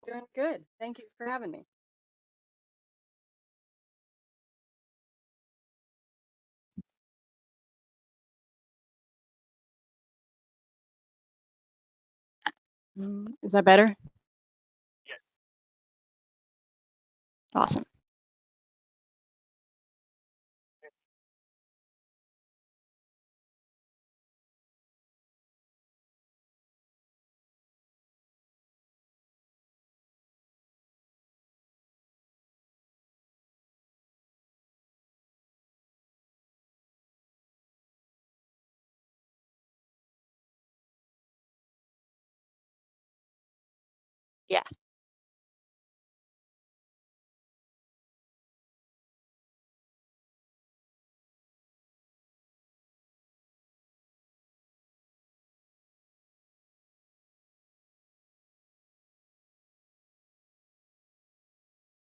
Doing good. Thank you for having me. Is that better? Awesome. Yeah.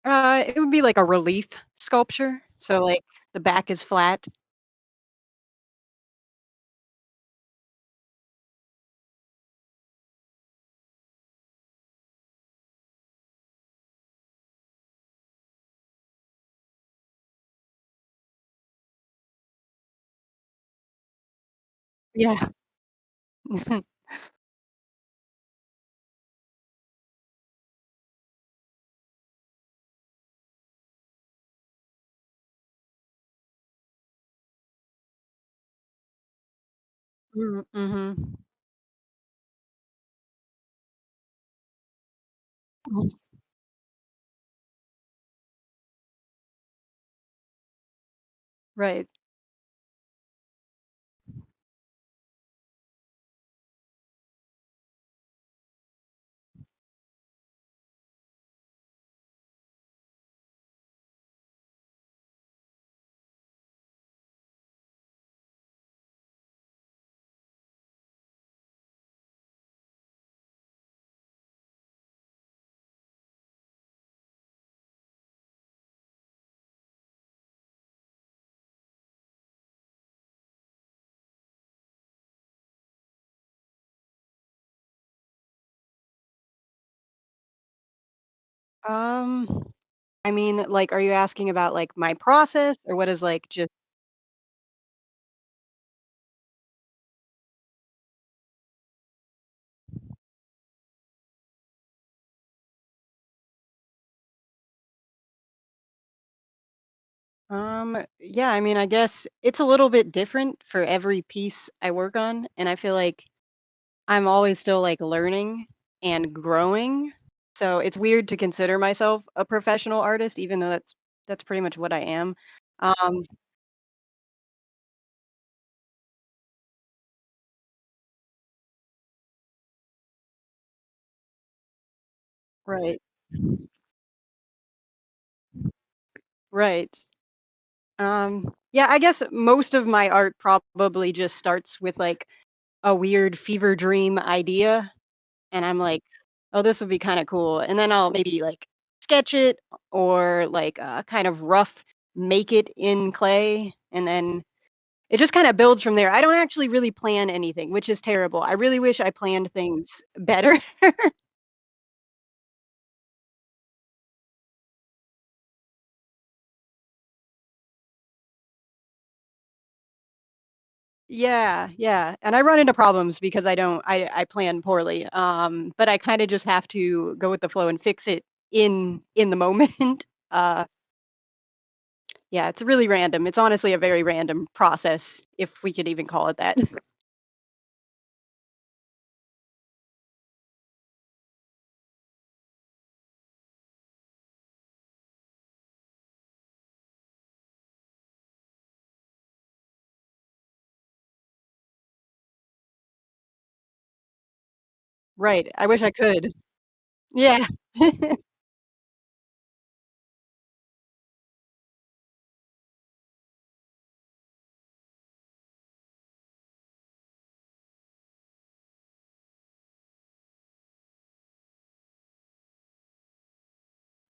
It would be like a relief sculpture. So like the back is flat. Yeah. Mm-hmm. Right. Um, I mean, like, are you asking about like my process or what is like just yeah, I mean, I guess it's a little bit different for every piece I work on, and I feel like I'm always still like learning and growing. So it's weird to consider myself a professional artist, even though that's pretty much what I am. Um, right, right. Yeah, I guess most of my art probably just starts with like a weird fever dream idea, and I'm like, oh, this would be kind of cool. And then I'll maybe like sketch it or like kind of rough make it in clay, and then it just kinda builds from there. I don't actually really plan anything, which is terrible. I really wish I planned things better. Yeah, yeah, and I run into problems because I plan poorly, but I kinda just have to go with the flow and fix it in the moment. Uh, yeah, it's really random. It's honestly a very random process, if we could even call it that. Right, I wish I could. Yeah.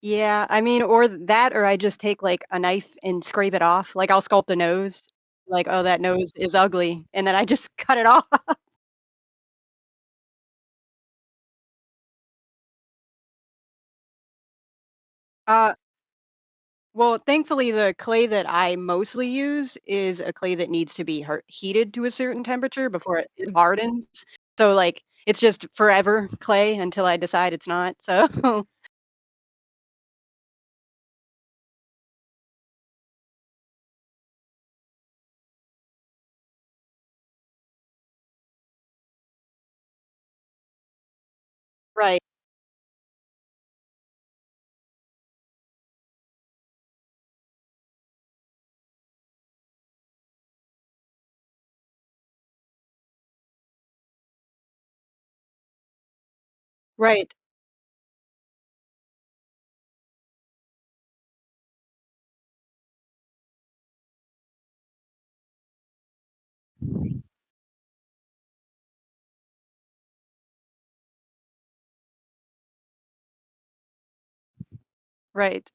Yeah, I mean, or that, or I just take, like, a knife and scrape it off. Like, I'll sculpt a nose, like, "Oh, that nose is ugly," and then I just cut it off. Uh, well, thankfully, the clay that I mostly use is a clay that needs to be heated to a certain temperature before it hardens. So, like, it's just forever clay until I decide it's not. So, right, right. Right.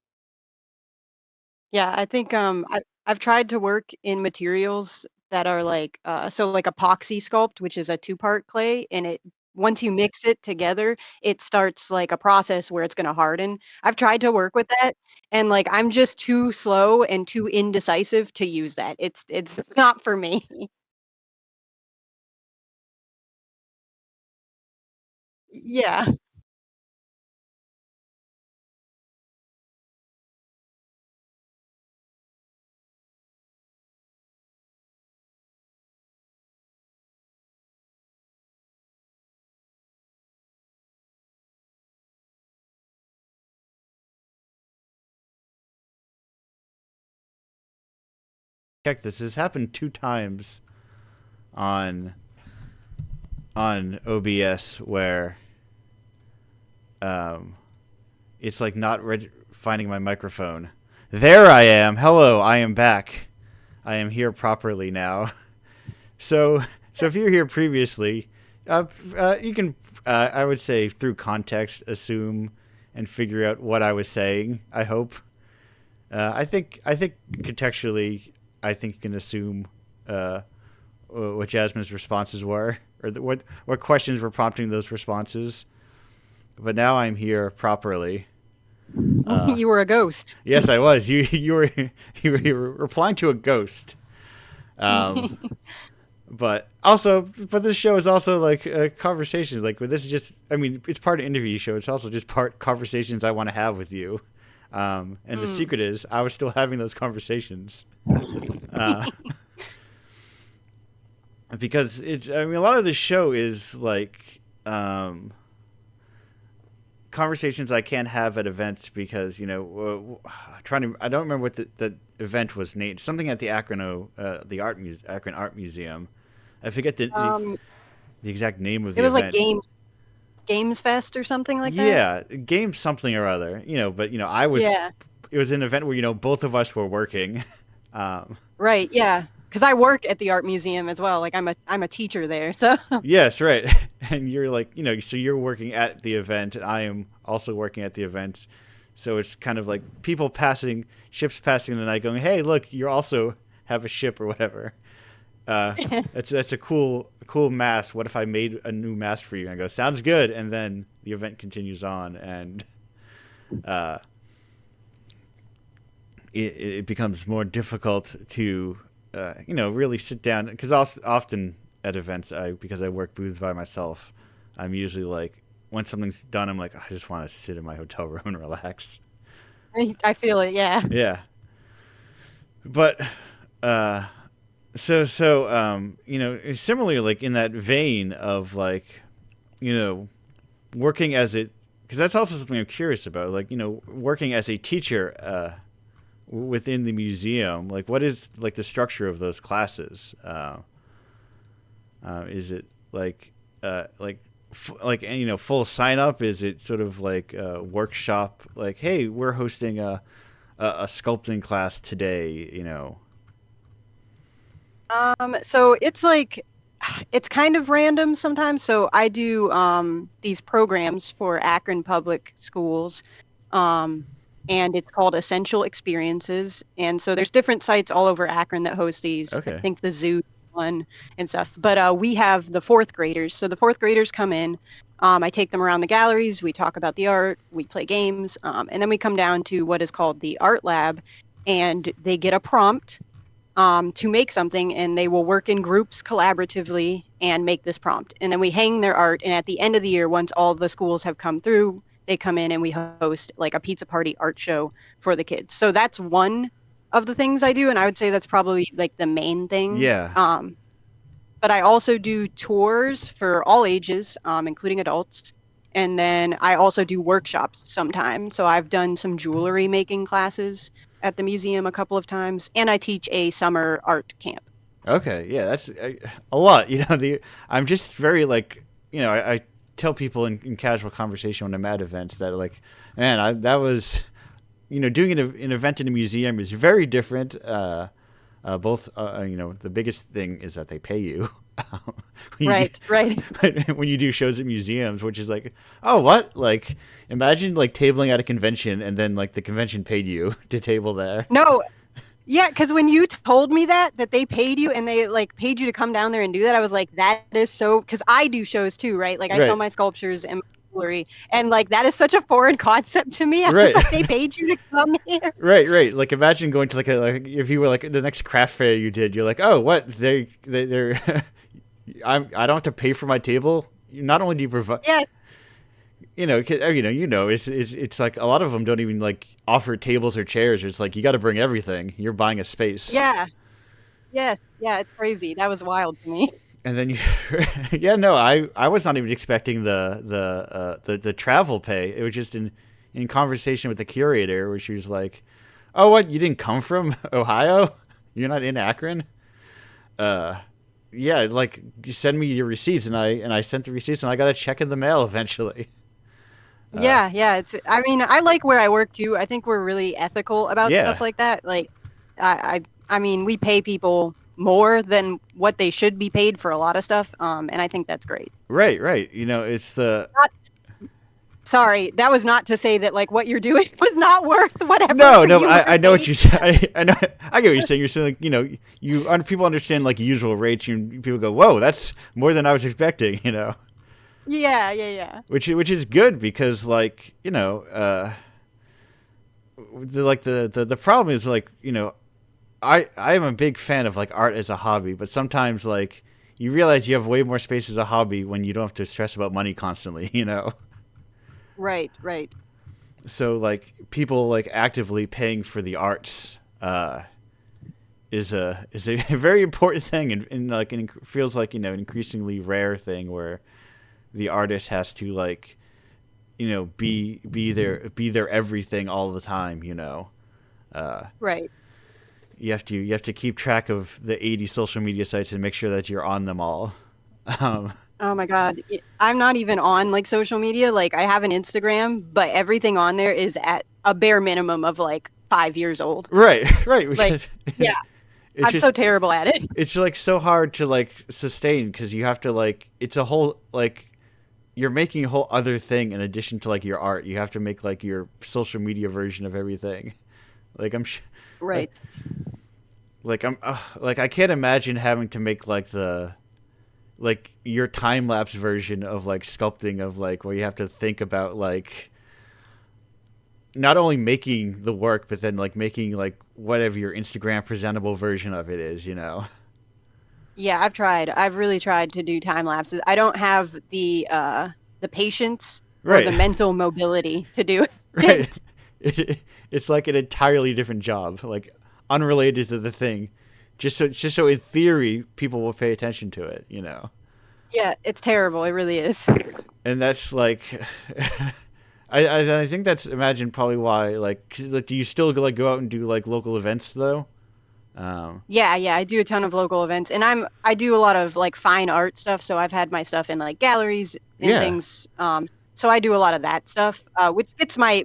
Yeah, I think I've tried to work in materials that are like so like epoxy sculpt, which is a two-part clay, and it once you mix it together, it starts like a process where it's going to harden. I've tried to work with that and like I'm just too slow and too indecisive to use that. It's not for me. Yeah. Check this. This happened 2 times on OBS where um, it's like not finding my microphone. There I am. Hello, I am back. I am here properly now. So, so if you were here previously, you can, I would say, through context, assume and figure out what I was saying. I hope. I think contextually, I think you can assume what Jasmine's responses were, or what questions were prompting those responses. But now I'm here properly. Uh, You were a ghost. yes, I was. You were replying to a ghost. Um, but this show is also like conversations. Like, this is just. I mean, it's part of interview show. It's also just part conversations I want to have with you. And the Mm. secret is, I was still having those conversations. Uh, because it. I mean, a lot of the show is like conversations I can't have at events because trying to. I don't remember what the event was named. Something at the Akron Art Museum. I forget Um the exact name of it the was like event. Games Fest or something like that. Yeah, game something or other. But I was. Yeah. It was an event where both of us were working. um, Right, yeah. Because I work at the art museum as well, like, I'm a teacher there, so yes, right. And you're like, so you're working at the event, and I am also working at the event. So it's kind of like ships passing in the night, going, "Hey, look, you also have a ship or whatever." Uh, that's a cool mast. What if I made a new mast for you? And I go, "Sounds good." And then the event continues on, and uh, it becomes more difficult to really sit down because often at events because I work booths by myself, I'm usually like when something's done I'm like I just want to sit in my hotel room and relax. I feel it, yeah. Yeah, but uh similarly, like in that vein of like you know working as it because that's also something I'm curious about, like working as a teacher within the museum, like what is like the structure of those classes? Is it like full sign up? Is it sort of like a workshop? Like, hey, we're hosting a sculpting class today. So it's like it's kind of random sometimes. So I do these programs for Akron Public Schools. Um and it's called Essential Experiences. And so there's different sites all over Akron that host these. I Okay. think the zoo one and stuff. But we have the fourth graders. So the fourth graders come in. I take them around the galleries, we talk about the art, we play games, and then we come down to what is called the art lab, and they get a prompt to make something, and they will work in groups collaboratively and make this prompt. And then we hang their art, and at the end of the year, once all the schools have come through, they come in and we host like a pizza party art show for the kids. So that's one of the things I do, and I would say that's probably like the main thing. Yeah. But I also do tours for all ages, including adults. And then I also do workshops sometimes. So I've done some jewelry making classes at the museum a couple of times, and I teach a summer art camp. Okay. Yeah, that's a lot. I'm just very like, I tell people in casual conversation when I'm at events that like, man, that was, doing an event in a museum is very different. Both, the biggest thing is that they pay you. Right, right. When you do shows at museums, which is like, oh, what? Like, imagine like tabling at a convention and then like the convention paid you to table there. No, yeah, because when you told me that they paid you and they like paid you to come down there and do that, I was like, that is so. Because I do shows too, right? Like I sell Right, my sculptures and my jewelry, and like that is such a foreign concept to me. I was right, like, they paid you to come here. right. Like, imagine going to like if you were like the next craft fair you did, you're like, oh, what? They're I don't have to pay for my table. Not only do you provide, Yeah, it's like a lot of them don't even like offer tables or chairs. It's like you got to bring everything. You're buying a space, yeah, yes, yeah. It's crazy. That was wild to me. and then you, yeah, no, I was not even expecting the travel pay. It was just in conversation with the curator where she was like, "Oh, what? You didn't come from Ohio? You're not in Akron?" Yeah, like you send me your receipts, and I sent the receipts, and I got a check in the mail eventually. Uh, Yeah, yeah. I mean, I like where I work too. I think we're really ethical about stuff yeah, like that. Like, I mean, we pay people more than what they should be paid for a lot of stuff. And I think that's great. right. It's the Not, sorry, that was not to say that like what you're doing was not worth whatever no, you I were know what paid. you said. I know, I get what you're saying. You're saying like people understand like usual rates, and people go, "Whoa, that's more than I was expecting," Yeah, yeah, yeah. which is good because like the problem is like I am a big fan of like art as a hobby, but sometimes like you realize you have way more space as a hobby when you don't have to stress about money constantly, Right, right. So like people like actively paying for the arts is a very important thing, and like it feels like an increasingly rare thing where the artist has to like be their everything all the time. Uh, Right. you have to keep track of the 80 social media sites and make sure that you're on them all. Um, Oh my God. I'm not even on like social media. Like I have an Instagram, but everything on there is at a bare minimum of like 5 years old. right, Like, because yeah, it's I'm just so terrible at it. it's like so hard to like sustain because you have to like it's a whole like you're making a whole other thing in addition to like your art. You have to make like your social media version of everything. Like like Right. like I can't imagine having to make like the like your time lapse version of like sculpting of like where you have to think about like not only making the work but then like making like whatever your Instagram presentable version of it is. Yeah, I've tried. I've really tried to do time lapses. I don't have the patience or the Right. mental mobility to do Right. it. It's like an entirely different job, like unrelated to the thing. Just so in theory people will pay attention to it. Yeah, it's terrible. It really is. And that's like I think that's imagine probably why like 'cause, like do you still like go out and do like local events though? Um Yeah, yeah, I do a ton of local events, and I do a lot of like fine art stuff, so I've had my stuff in like galleries and yeah. things. So I do a lot of that stuff, which gets my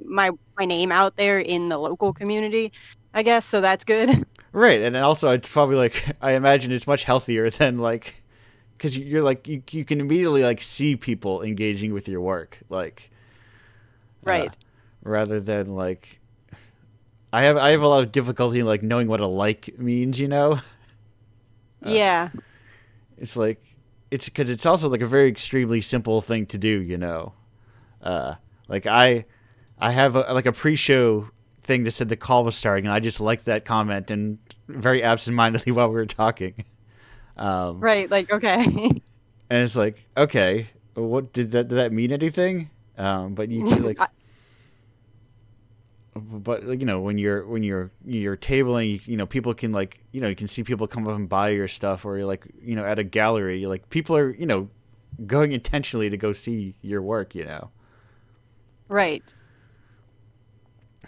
name out there in the local community, I guess. So that's good. Right. And then also it's probably like I imagine it's much healthier than like cuz you're like you can immediately like see people engaging with your work like uh Right. rather than like I have a lot of difficulty in like knowing what a like means. Yeah. It's like it's because it's also like a very extremely simple thing to do, you know. Uh, like I have like a pre-show thing that said the call was starting, and I just liked that comment and very absentmindedly while we were talking. Um, Right. Like, okay. and it's like, okay, what did that mean anything? But you can like, I- but like, you know, when you're tabling, you know, people can like, you know, you can see people come up and buy your stuff, or you're like, you know, at a gallery, like people are, you know, going intentionally to go see your work, you know. right.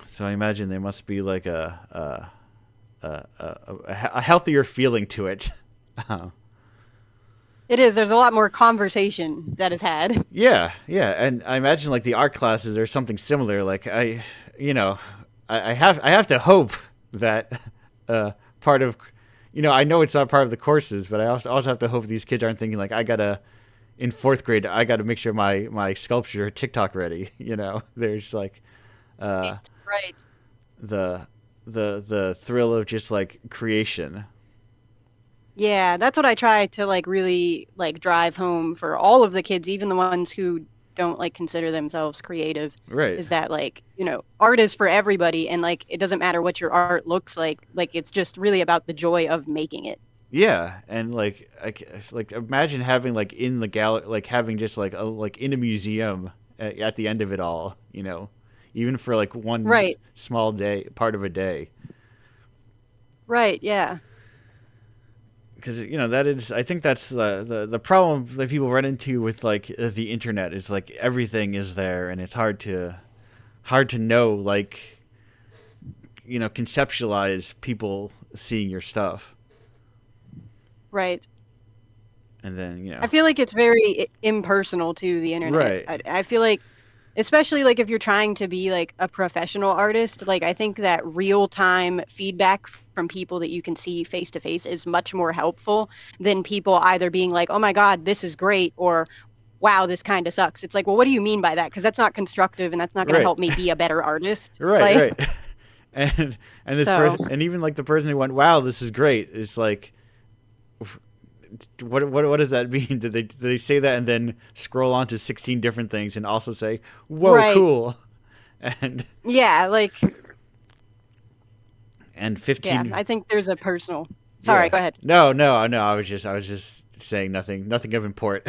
So I imagine there must be like a healthier feeling to it. It is. There's a lot more conversation that is had. Yeah, yeah, and I imagine like the art classes or something similar. Like you know, I have to hope that part of, you know, I know it's not part of the courses, but I also have to hope these kids aren't thinking like I gotta in fourth grade I gotta make sure my sculpture are TikTok ready. You know, there's like uh, Right. Right. the the thrill of just like creation. Yeah, that's what I try to like really like drive home for all of the kids, even the ones who don't like consider themselves creative, Right. is that like, art is for everybody and like it doesn't matter what your art looks like it's just really about the joy of making it. Yeah, and like like imagine having like in the gallery, like having just like a like in a museum at the end of it all, you know, even for like one Right. small day, part of a day, Right, yeah. because you know that is, I think that's the problem that people run into with like the internet is like everything is there, and it's hard to know, like, you know, conceptualize people seeing your stuff, Right. and then you I know, feel like it's very impersonal to the internet. right, I feel like especially like if you're trying to be like a professional artist, like I think that real time feedback from people that you can see face to face is much more helpful than people either being like, "Oh my God, this is great," or "Wow, this kind of sucks." It's like, well, what do you mean by that? Because that's not constructive and that's not going to right. help me be a better artist. Right, Like, right. And this so person, and even like the person who went, "Wow, this is great." It's like, what does that mean? Did they say that and then scroll on to 16 different things and also say, "Whoa, right, cool," and yeah, like and yeah, 15, I think there's a personal. Sorry, yeah. go ahead. No, no, no. I was just saying nothing of import.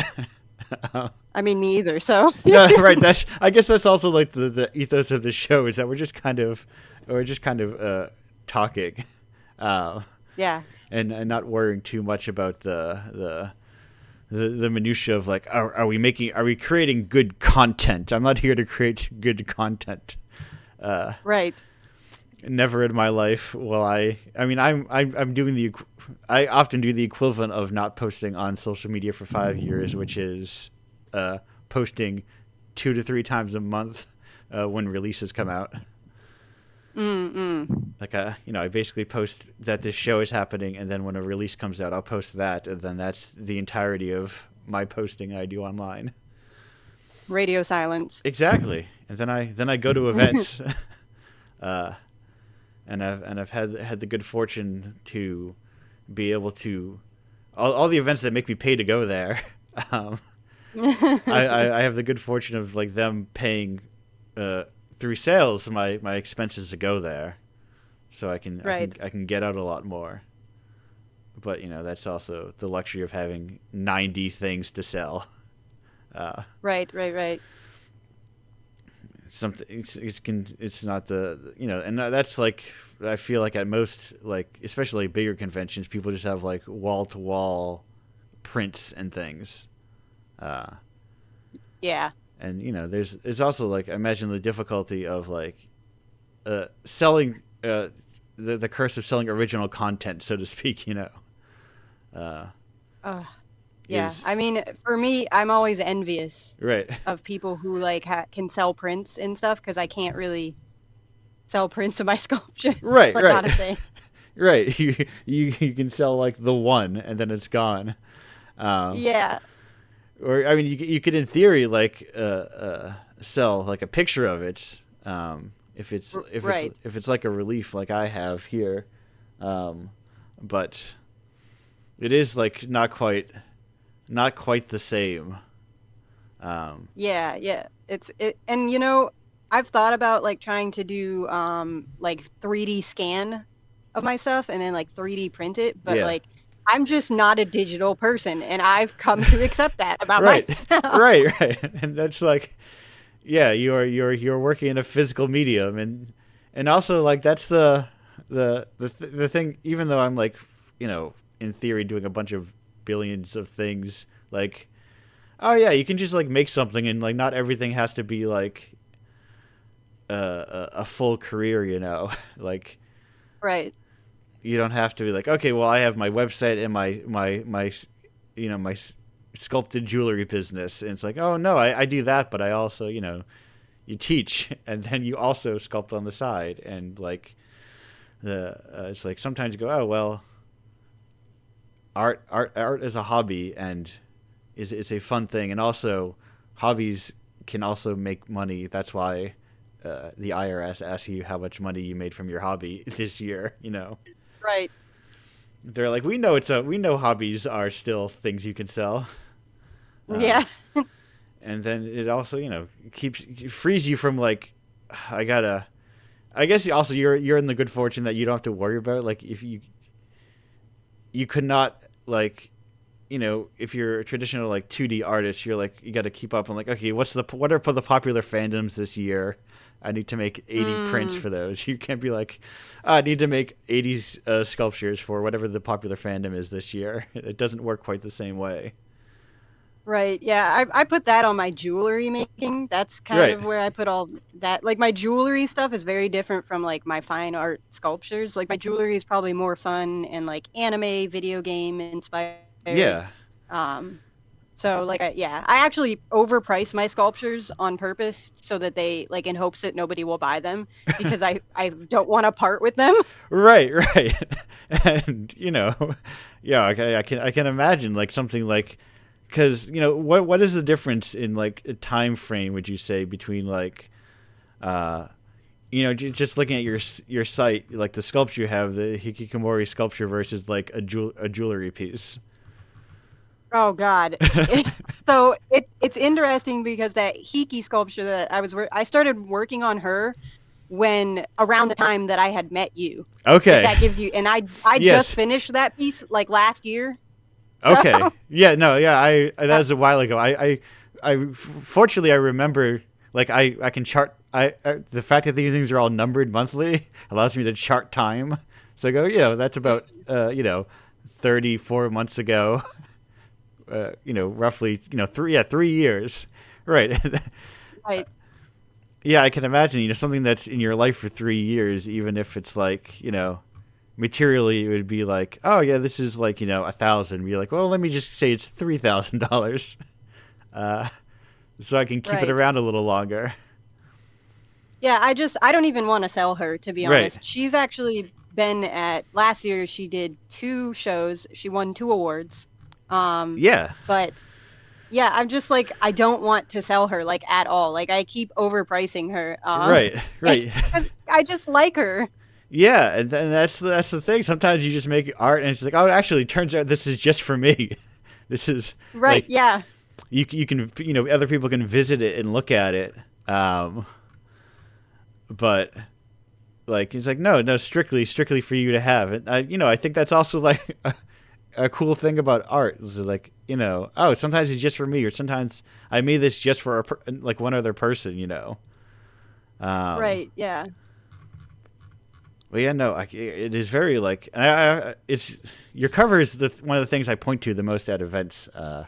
I mean, me either. So No, right. That's, I guess that's also like the ethos of the show is that we're just kind of talking. Uh, yeah, and not worrying too much about the minutia of like, are we creating good content? I'm not here to create good content. Uh, right. Never in my life will I mean I'm doing I often do the equivalent of not posting on social media for 5 years, which is posting 2 to 3 times a month when releases come out. Mm-mm. Like, you know, I basically post that this show is happening, and then when a release comes out, I'll post that, and then that's the entirety of my posting I do online. Radio silence. Exactly, and then I go to events, uh, and I've had the good fortune to be able to all the events that make me pay to go there. Um, I have the good fortune of like them paying uh, through sales my expenses to go there, so I can I can Right. I can get out a lot more. But you know that's also the luxury of having 90 things to sell. Uh, Right, right, right. Something it's not the, you know, and that's like, I feel like at most, like especially bigger conventions, people just have like wall to wall prints and things. Uh, Yeah. and you know there's also like, imagine the difficulty of like selling the curse of selling original content, so to speak. You know, uh, Uh, yeah. is I mean, for me, I'm always envious right. of people who like can sell prints and stuff because I can't really sell prints of my sculpture. It's Right, like not right. a thing. Right. You can sell like the one and then it's gone. Um, Yeah. or I mean, you could in theory like sell like a picture of it. If it's if it's Right. if it's like a relief like I have here, um, but it is like not quite the same. Um, Yeah, yeah. And I've thought about like trying to do like 3D scan of my stuff and then like 3D print it, but yeah. like I'm just not a digital person and I've come to accept that about Right. myself. Right. And that's like, yeah, you're working in a physical medium, and also like that's the thing. Even though I'm like, in theory, doing a bunch of billions of things, like, oh yeah, you can just like make something, and like not everything has to be like a full career, like Right. you don't have to be like, okay, well, I have my website and my my sculpted jewelry business, and it's like, oh no, I do that, but I also, you teach, and then you also sculpt on the side, and like it's like sometimes you go, oh well, art is a hobby, and is a fun thing, and also hobbies can also make money. That's why the IRS asks you how much money you made from your hobby this year. Right. They're like, we know hobbies are still things you can sell. Uh, Yeah. and then it also, frees you from like, I gotta. I guess also you're in the good fortune that you don't have to worry about like if you could not like, if you're a traditional like 2D artist, you're like you got to keep up on like, okay, what are the popular fandoms this year? I need to make 80 prints Mm, for those. You can't be like, I need to make 80 sculptures for whatever the popular fandom is this year. It doesn't work quite the same way. right. Yeah. I put that on my jewelry making. That's kind Right. of where I put all that. Like my jewelry stuff is very different from like my fine art sculptures. Like my jewelry is probably more fun and like anime, video game inspired. Yeah. Um, so like yeah, I actually overprice my sculptures on purpose so that they like in hopes that nobody will buy them because I don't want to part with them. Right. Right. And yeah, okay, I can imagine like something like because what is the difference in like a time frame would you say between like uh just looking at your site, like the sculpture you have, the hikikomori sculpture versus like a jewelry piece. Oh God. So it's interesting because that Hiki sculpture that I started working on her when around the time that I had met you. If Okay. that gives you and I just Yes. finished that piece like last year. So Okay. Yeah. No. Yeah. That was a while ago. Fortunately I remember like I can chart. The fact that these things are all numbered monthly allows me to chart time. So I go, that's about 34 months ago. Roughly, 3 years, right? right, Yeah, I can imagine, something that's in your life for 3 years, even if it's like, materially, it would be like, oh yeah, this is like, 1,000. Be like, well, let me just say it's $3,000, uh, so I can keep it right. around a little longer. Yeah, I don't even want to sell her to be Right. honest. She's actually been at last year she did two shows. She won two awards. Um Yeah. but yeah, I'm just like I don't want to sell her like at all. Like I keep overpricing her. Right. Right. 'Cause I just like her. Yeah, and then that's the thing. Sometimes you just make art, and it's like, oh, actually, it turns out this is just for me. This is Right, like yeah. you can other people can visit it and look at it, but like it's like no, strictly for you to have it. I think that's also like a cool thing about art is like, oh, sometimes it's just for me, or sometimes I made this just for like one other person. Um, Right, yeah. Well, yeah, no, it is very like it's your cover is one of the things I point to the most at events. Uh,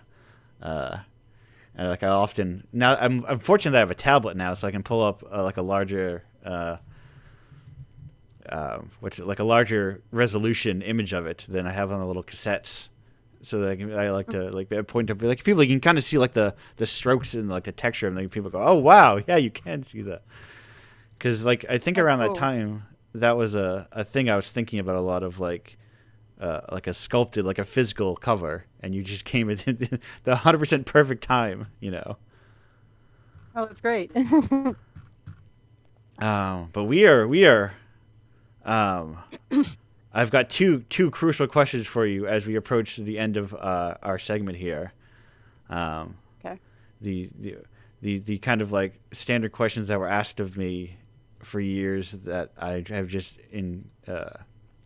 and like I often now I'm fortunate that I have a tablet now, so I can pull up like a larger which like a larger resolution image of it than I have on the little cassettes. So that I like to like point to like people, you can kind of see like the strokes and like the texture, and then people go, oh wow, yeah, you can see that. Because like I think That's around that cool. time that was a thing I was thinking about a lot of like a sculpted like a physical cover, and you just came at the 100% perfect time. Oh, that's great. But we are um I've got two crucial questions for you as we approach the end of our segment here. Um, Okay. the kind of like standard questions that were asked of me for years that I have just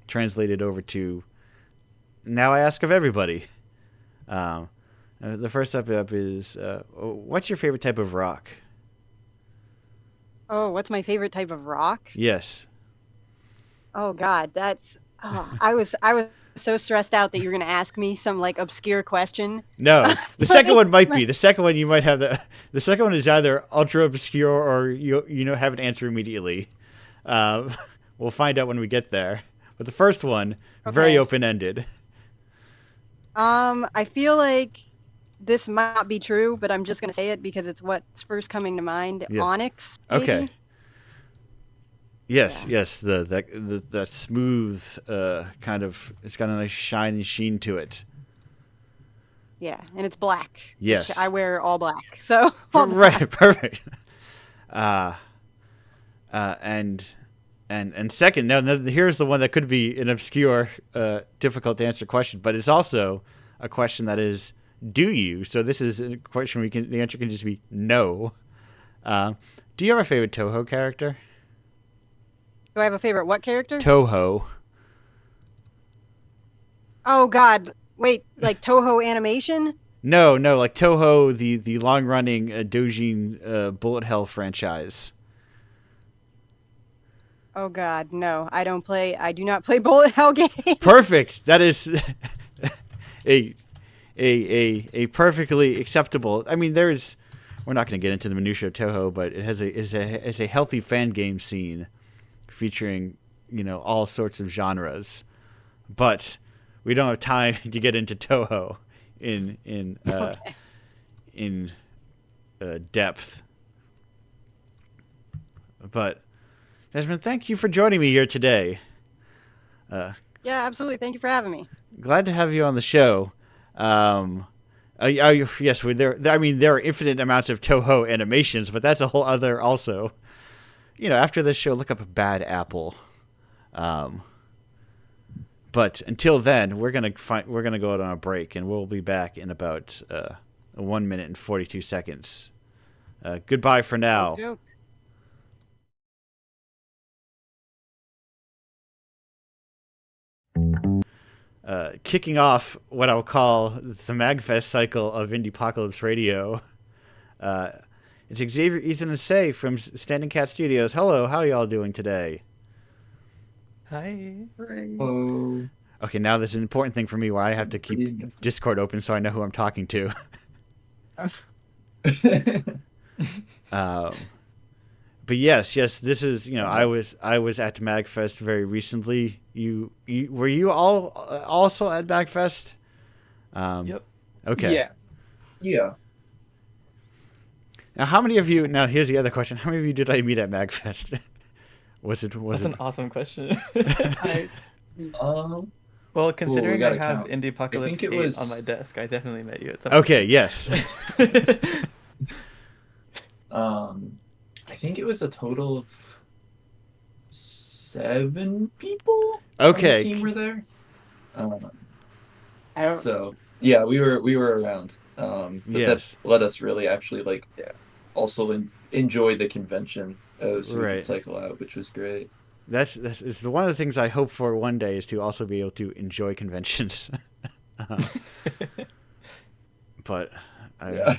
translated over to now I ask of everybody. Um, the first up is what's your favorite type of rock? Oh, what's my favorite type of rock? Yes. Oh God, I was so stressed out that you were gonna ask me some like obscure question. No, the second Like, one might be. The second one you might have the second one is either ultra obscure or you have an answer immediately. Um, we'll find out when we get there. But the first one, very okay. open ended. I feel like this might not be true, but I'm just gonna say it because it's what's first coming to mind. Yeah. Onyx, Okay. maybe? Yes, Yeah. yes. That smooth kind of. It's got a nice shiny sheen to it. Yeah. And it's black, which I Yes. wear all black. So all Right. that. Perfect. Uh, uh, and and second, now here's the one that could be an obscure, difficult to answer question, but it's also a question that is, do you? So this is a question the answer can just be no. Do you have a favorite Toho character? Do I have a favorite what character? Toho. Oh God. Wait, like Toho animation? No, no, like Toho, the long running Dojin Bullet Hell franchise. Oh God, no. I do not play bullet hell games. Perfect. That is a a perfectly acceptable. I mean, there's. We're not going to get into the minutia of Toho, but it has is a healthy fan game scene featuring all sorts of genres. But we don't have time to get into Toho Okay. in depth. But Desmond, thank you for joining me here today. Yeah, absolutely. Thank you for having me. Glad to have you on the show. Yes, I mean, there are infinite amounts of Toho animations, but that's a whole other also. After this show, look up Bad Apple. But until then, we're gonna go out on a break, and we'll be back in about 1 minute and 42 seconds. Goodbye for now. Okey-doke. Kicking off what I'll call the Magfest cycle of Indiepocalypse Radio. Uh, it's Xavier, Ethan, and Say from Standing Cat Studios. Hello, how are y'all doing today? Hi. Oh, Okay, now there's an important thing for me where I have to keep Discord open so I know who I'm talking to. um, but yes, this is I was at Magfest very recently. You were you all also at Magfest? Yep. Okay. yeah, yeah. Now, how many of you? Now, here's the other question: how many of you did I meet at Magfest? Was That's it? an awesome question. I, Well, we considering I gotta have count. I Indiepocalypse think it 8 was. on my desk, I definitely met you at some Okay. Yes. point. I think it was a total of 7 people on the Okay. team were there. I don't. So yeah, we were around. But Yes. that let us really actually Yeah. also enjoy the convention, so we Right. could cycle out, which was great. That's it's one of the things I hope for one day is to also be able to enjoy conventions. Um, but Yeah.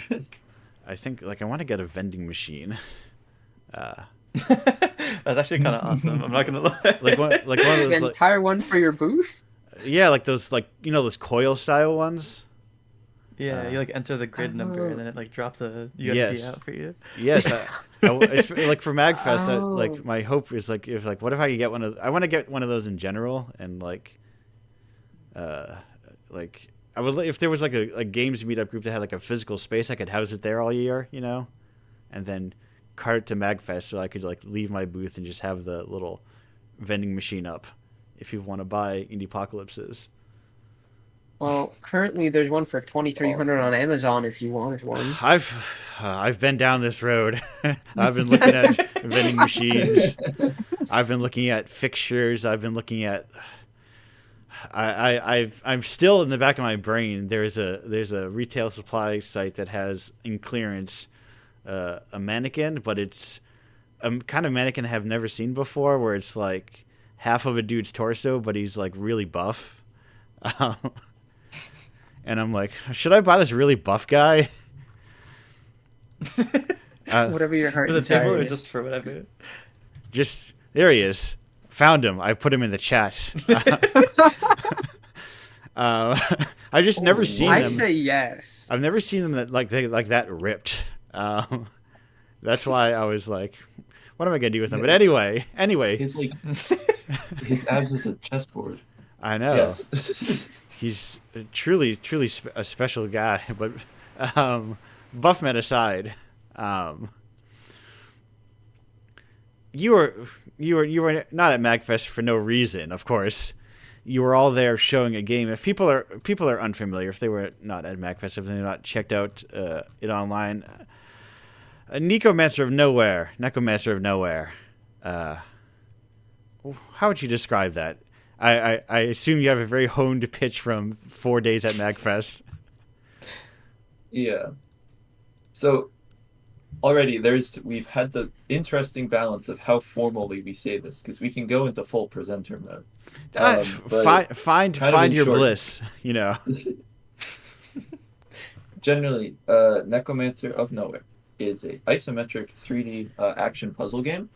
I think I want to get a vending machine. That's actually kind of awesome. I'm not gonna lie. Like one of The those entire one for your booth? yeah, like those those coil style ones. Yeah, you enter the grid number and then it drops a USB Yes. out for you. Yes, it's like for Magfest. Oh. My hope is if what if I could get one of? I want to get one of those in general, and I would if there was a games meetup group that had a physical space, I could house it there all year, and then cart it to Magfest so I could leave my booth and just have the little vending machine up. If you want to buy Indiepocalypses. Well, currently there's one for 2,300 on Amazon if you wanted one. I've been down this road. I've been looking at vending machines. I've been looking at fixtures. I've been looking at I'm still in the back of my brain. There's a retail supply site that has in clearance a mannequin, but it's a kind of mannequin I have never seen before, where it's like half of a dude's torso, but he's like really buff. Um, and I'm like, should I buy this really buff guy? Whatever your heart For the table or desires. just for whatever? Just there he is. Found him. I put him in the chat. I just never seen I them. say yes. I've never seen them like that ripped. That's why I was like, what am I gonna do with them? But anyway, His like his abs is a chessboard. I know Yes. he's truly a special guy. But buff men aside, you were not at MagFest for no reason, of course. You were all there showing a game. If people are unfamiliar, if they were not at MagFest, if they're not checked out it online, a Necromancer of Nowhere. How would you describe that? I assume you have a very honed pitch from 4 days at MagFest. Yeah. So already we've had the interesting balance of how formally we say this, because we can go into full presenter mode. But Find kind of in your short- bliss, you know. Generally, Necromancer of Nowhere is a isometric 3D action puzzle game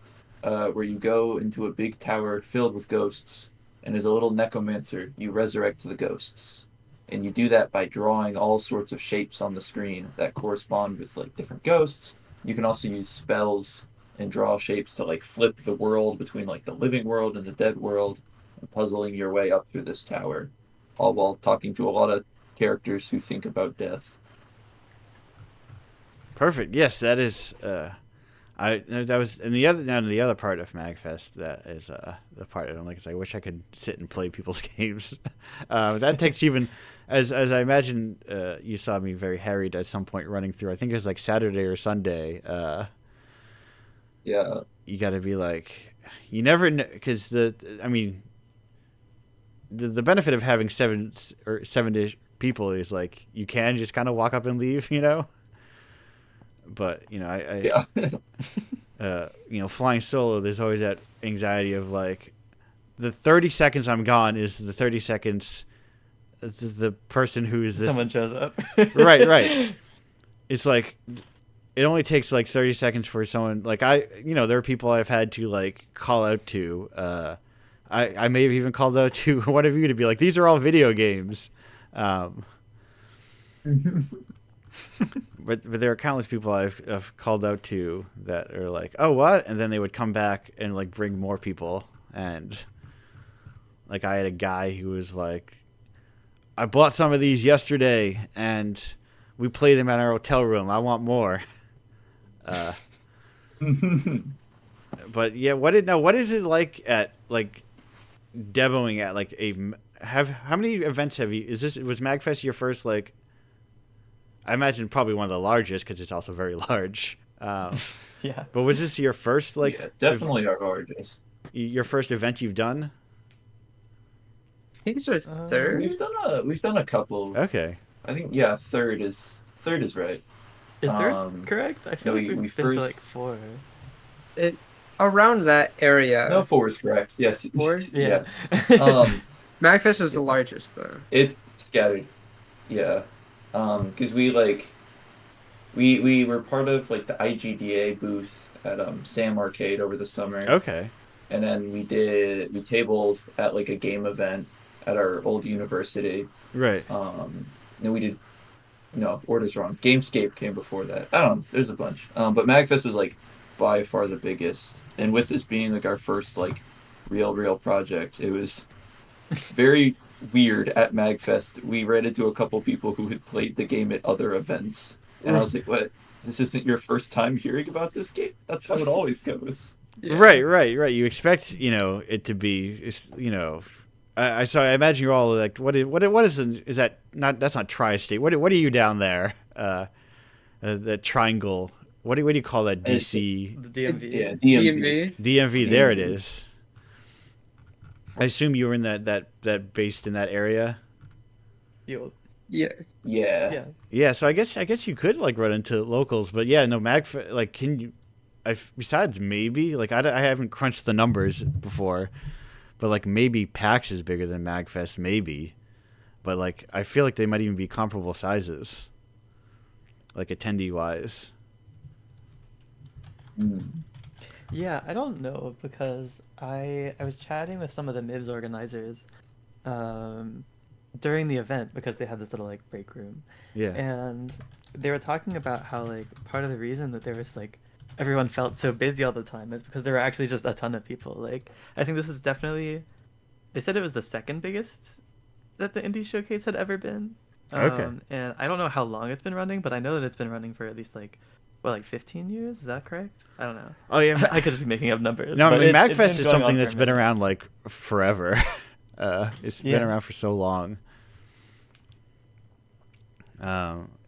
where you go into a big tower filled with ghosts, and as a little necromancer, you resurrect the ghosts. And you do that by drawing all sorts of shapes on the screen that correspond with like different ghosts. You can also use spells and draw shapes to like flip the world between like the living world and the dead world, and puzzling your way up through this tower, all while talking to a lot of characters who think about death. Perfect. Yes, that is. That was and the other part of Magfest that is the part I don't like is I wish I could sit and play people's games. That takes even as I imagine you saw me very harried at some point running through. I think it was like Saturday or Sunday. Yeah. You got to be like you never know because the benefit of having seven people is like you can just kind of walk up and leave, you know. But Yeah. Flying solo, there's always that anxiety of like, the 30 seconds I'm gone is the 30 seconds the person who is this. Someone shows up. Right. It's like, it only takes like 30 seconds for someone, like there are people I've had to like call out to. I may have even called out to one of you to be like, these are all video games. But there are countless people I've called out to that are like, oh, what? And then they would come back and like bring more people. And like I had a guy who was like, I bought some of these yesterday and we played them at our hotel room. I want more. But yeah, what is it like at like demoing at like how many events have you? Was Magfest your first like? I imagine probably one of the largest because it's also very large. Yeah. But was this your first like? Yeah, definitely our largest. Your first event you've done? I think it's our third. We've done a couple. Okay. I think third is right. Is third correct? I feel no, like we we've been to first- like 4. Around that area. No, 4 is correct. Yes. 4? Yeah. Magfest is the largest though. It's scattered. Yeah. Because we were part of like the IGDA booth at Sam Arcade over the summer. Okay. And then we tabled at like a game event at our old university. Right. And we did order's wrong. Gamescape came before that. I don't know, there's a bunch. But Magfest was like by far the biggest. And with this being like our first like real project, it was very weird at Magfest. We ran into a couple people who had played the game at other events. And I was like, what? This isn't your first time hearing about this game? That's how it always goes. Yeah. Right. You expect, it to be, I imagine you're all like, what is that not, that's not tri-state. What are you down there? The triangle. What do you call that? DC? The DMV. Yeah, DMV. DMV, there it is. I assume you were in that based in that area. You, Yeah. Yeah. yeah. Yeah, so I guess you could like run into locals, but yeah, no like can you? Besides maybe like I haven't crunched the numbers before, but like maybe PAX is bigger than Magfest, maybe, but like I feel like they might even be comparable sizes, like attendee wise. Mm. Yeah, I don't know because I was chatting with some of the MIBS organizers um during the event because they had this little like break room, Yeah. and they were talking about how like part of the reason that there was like everyone felt so busy all the time is because there were actually just a ton of people. Like I think this is definitely, they said it was the second biggest that the indie showcase had ever been. Okay. And I don't know how long it's been running, but I know that it's been running for at least like, what, like 15 years? Is that correct? I don't know. Oh yeah. I could just be making up numbers. No, I but mean it's Magfest been is going something on for a that's been minute. around like forever. It's been Yeah. around for so long.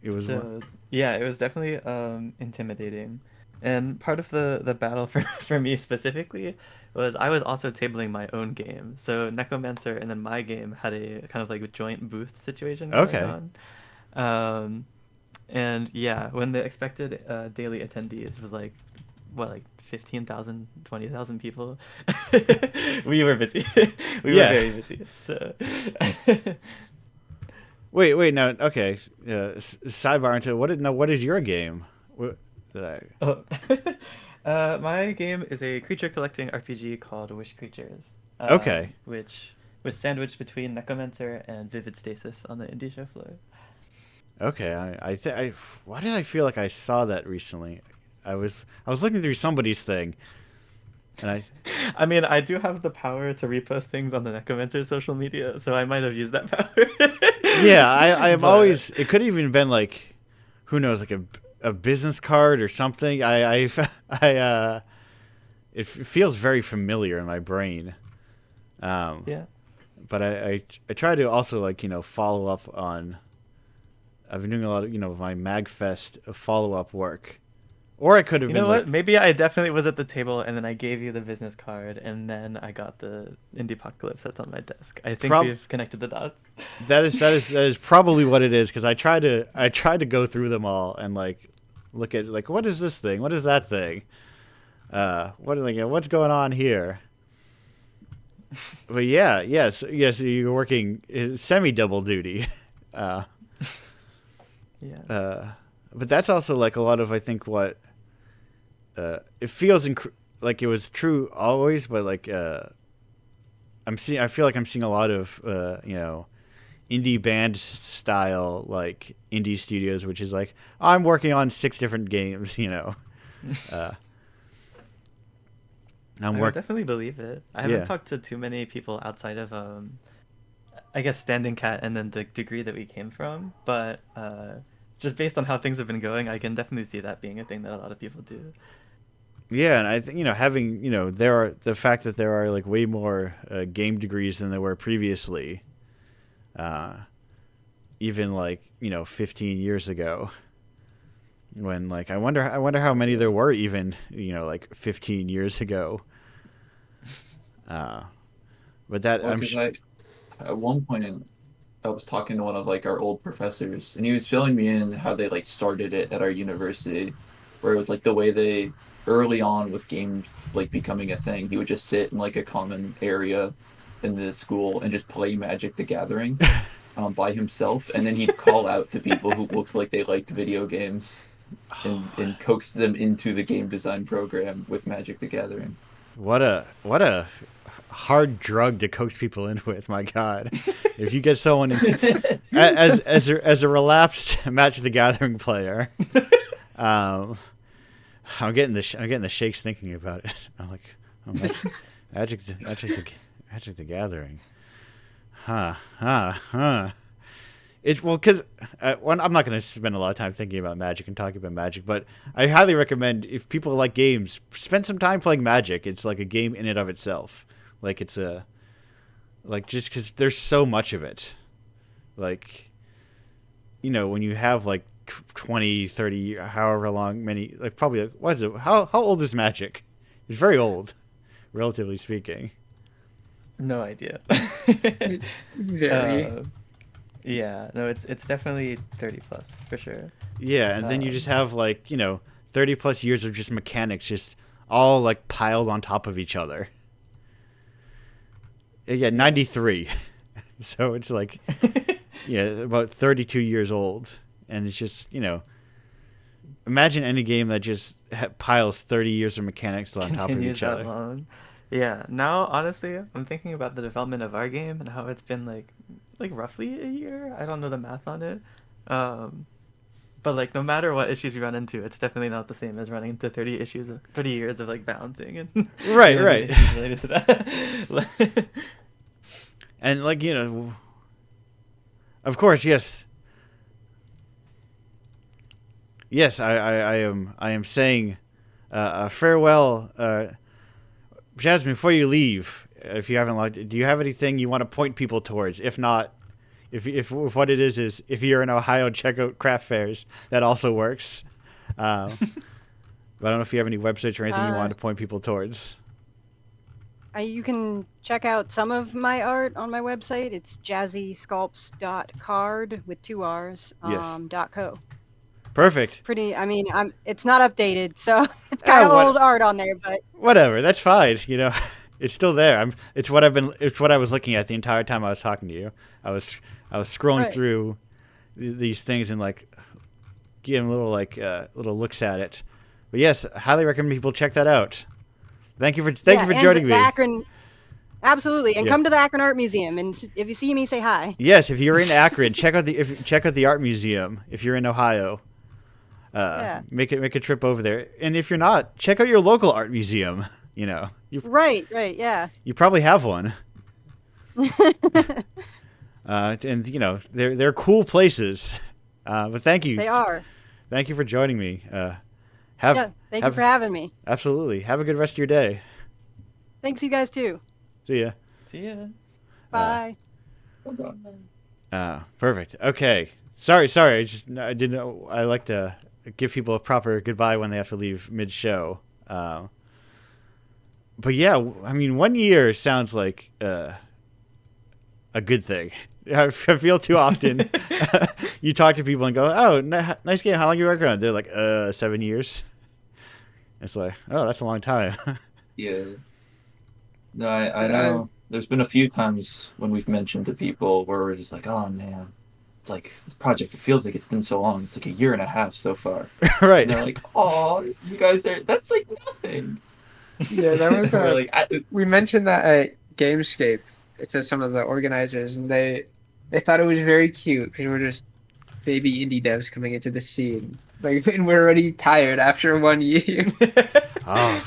It was one. So yeah, it was definitely intimidating. And part of the battle for me specifically was I was also tabling my own game. So Necromancer and then my game had a kind of like a joint booth situation going Okay. on. Um, and yeah, when the expected daily attendees was like what, like 15,000, 20,000 people, we were busy. We were Yeah. very busy. So Wait, no, okay. Sidebar into what is your game? What did I? Oh. My game is a creature collecting RPG called Wish Creatures, Okay, which was sandwiched between Necromancer and Vivid Stasis on the indie show floor. okay. Why did I feel like I saw that recently? I was looking through somebody's thing, and I I mean, I do have the power to repost things on the Necromancer social media, so I might have used that power. yeah, I am But always. It could even been like, who knows, like a business card or something. It feels very familiar in my brain. Um, yeah. but I try to also like follow up on. I've been doing a lot of my Magfest follow up work, or I could have You been know like what? Maybe I definitely was at the table and then I gave you the business card and then I got the Indiepocalypse that's on my desk. I think prob we've connected the dots. that is probably what it is because I tried to go through them all and like look at like what is this thing, what is that thing, what's going on here. But yeah, yes, you're working semi double duty. uh, Yeah. uh, but that's also like a lot of I think what it feels like it was true always, but like I feel like I'm seeing a lot of indie band style like indie studios, which is like I'm working on 6 different games. Uh, I'm I would work. definitely believe it. I haven't Yeah, talked to too many people outside of I guess Standing Cat and then the degree that we came from, but just based on how things have been going, I can definitely see that being a thing that a lot of people do. yeah, and I think having there are the fact that there are like way more game degrees than there were previously, uh, even like 15 years ago. When like I wonder how many there were even like 15 years ago. Uh, but that Well, I'm because I at one point I was talking to one of like our old professors, and he was filling me in how they like started it at our university, where it was like the way they early on with games like becoming a thing, he would just sit in like a common area in the school and just play Magic the Gathering by himself, and then he'd call out to people who looked like they liked video games and coax them into the game design program with Magic the Gathering. what a hard drug to coax people in with. My God, if you get someone into as a relapsed Magic the Gathering player, um, I'm getting the shakes thinking about it. I'm like, oh, Magic the Gathering, huh. Well, because I'm not going to spend a lot of time thinking about Magic and talking about Magic, but I highly recommend if people like games, spend some time playing Magic. It's like a game in and of itself. Like it's a like just because there's so much of it. Like when you have like 20, 30, however long, many like probably what is it? How old is Magic? It's very old, relatively speaking. No idea. Very. Yeah, no, it's definitely 30 plus for sure. Yeah, and then you just have like 30 plus years of just mechanics just all like piled on top of each other. Yeah, 93. So it's like about 32 years old, and it's just imagine any game that just piles 30 years of mechanics on top of Continues each that other. long. Yeah, now honestly, I'm thinking about the development of our game and how it's been like roughly a year. I don't know the math on it. Um, but like no matter what issues you run into, it's definitely not the same as running into 30 years of like balancing and Right, dealing with right. issues related to that. And like of course, yes. Yes, I am saying farewell, Jasmine. Before you leave, if you haven't logged, do you have anything you want to point people towards? If not, if what it is if you're in Ohio, check out craft fairs. That also works. But I don't know if you have any websites or anything you want to point people towards. You can check out some of my art on my website. It's jazzysculpts.card with 2 R's, Yes. .co. Perfect. It's pretty, I mean, it's not updated, so it's kind of old art on there, but whatever. That's fine. It's still there. It's what I was looking at the entire time I was talking to you. I was scrolling Right. through these things and like giving little looks at it. But yes, I highly recommend people check that out. Thank you for and joining the me. Akron, absolutely, and Yeah. come to the Akron Art Museum, and if you see me, say hi. Yes, if you're in Akron, check out the art museum. If you're in Ohio, Yeah. make a trip over there. And if you're not, check out your local art museum. Right, yeah. You probably have one. And they're cool places. But thank you. They are. Thank you for joining me. Thank you for having me. Absolutely. Have a good rest of your day. Thanks, you guys, too. See ya. See ya. Bye. Perfect. Okay. Sorry. I didn't know. I like to give people a proper goodbye when they have to leave mid-show. But yeah, I mean, 1 year sounds like a good thing. I feel too often you talk to people and go, "Oh, nice game. How long you working on it?" They're like, 7 years." It's like, oh, that's a long time. Yeah. No, I know. There's been a few times when we've mentioned to people where we're just like, oh man, it's like this project, it feels like it's been so long. It's like a year and a half so far. Right. And they're like, oh, you guys that's like nothing. Yeah, that was We're like, we mentioned that at Gamescape to some of the organizers, and they thought it was very cute because we're just baby indie devs coming into the scene. Like, and we're already tired after 1 year. Oh,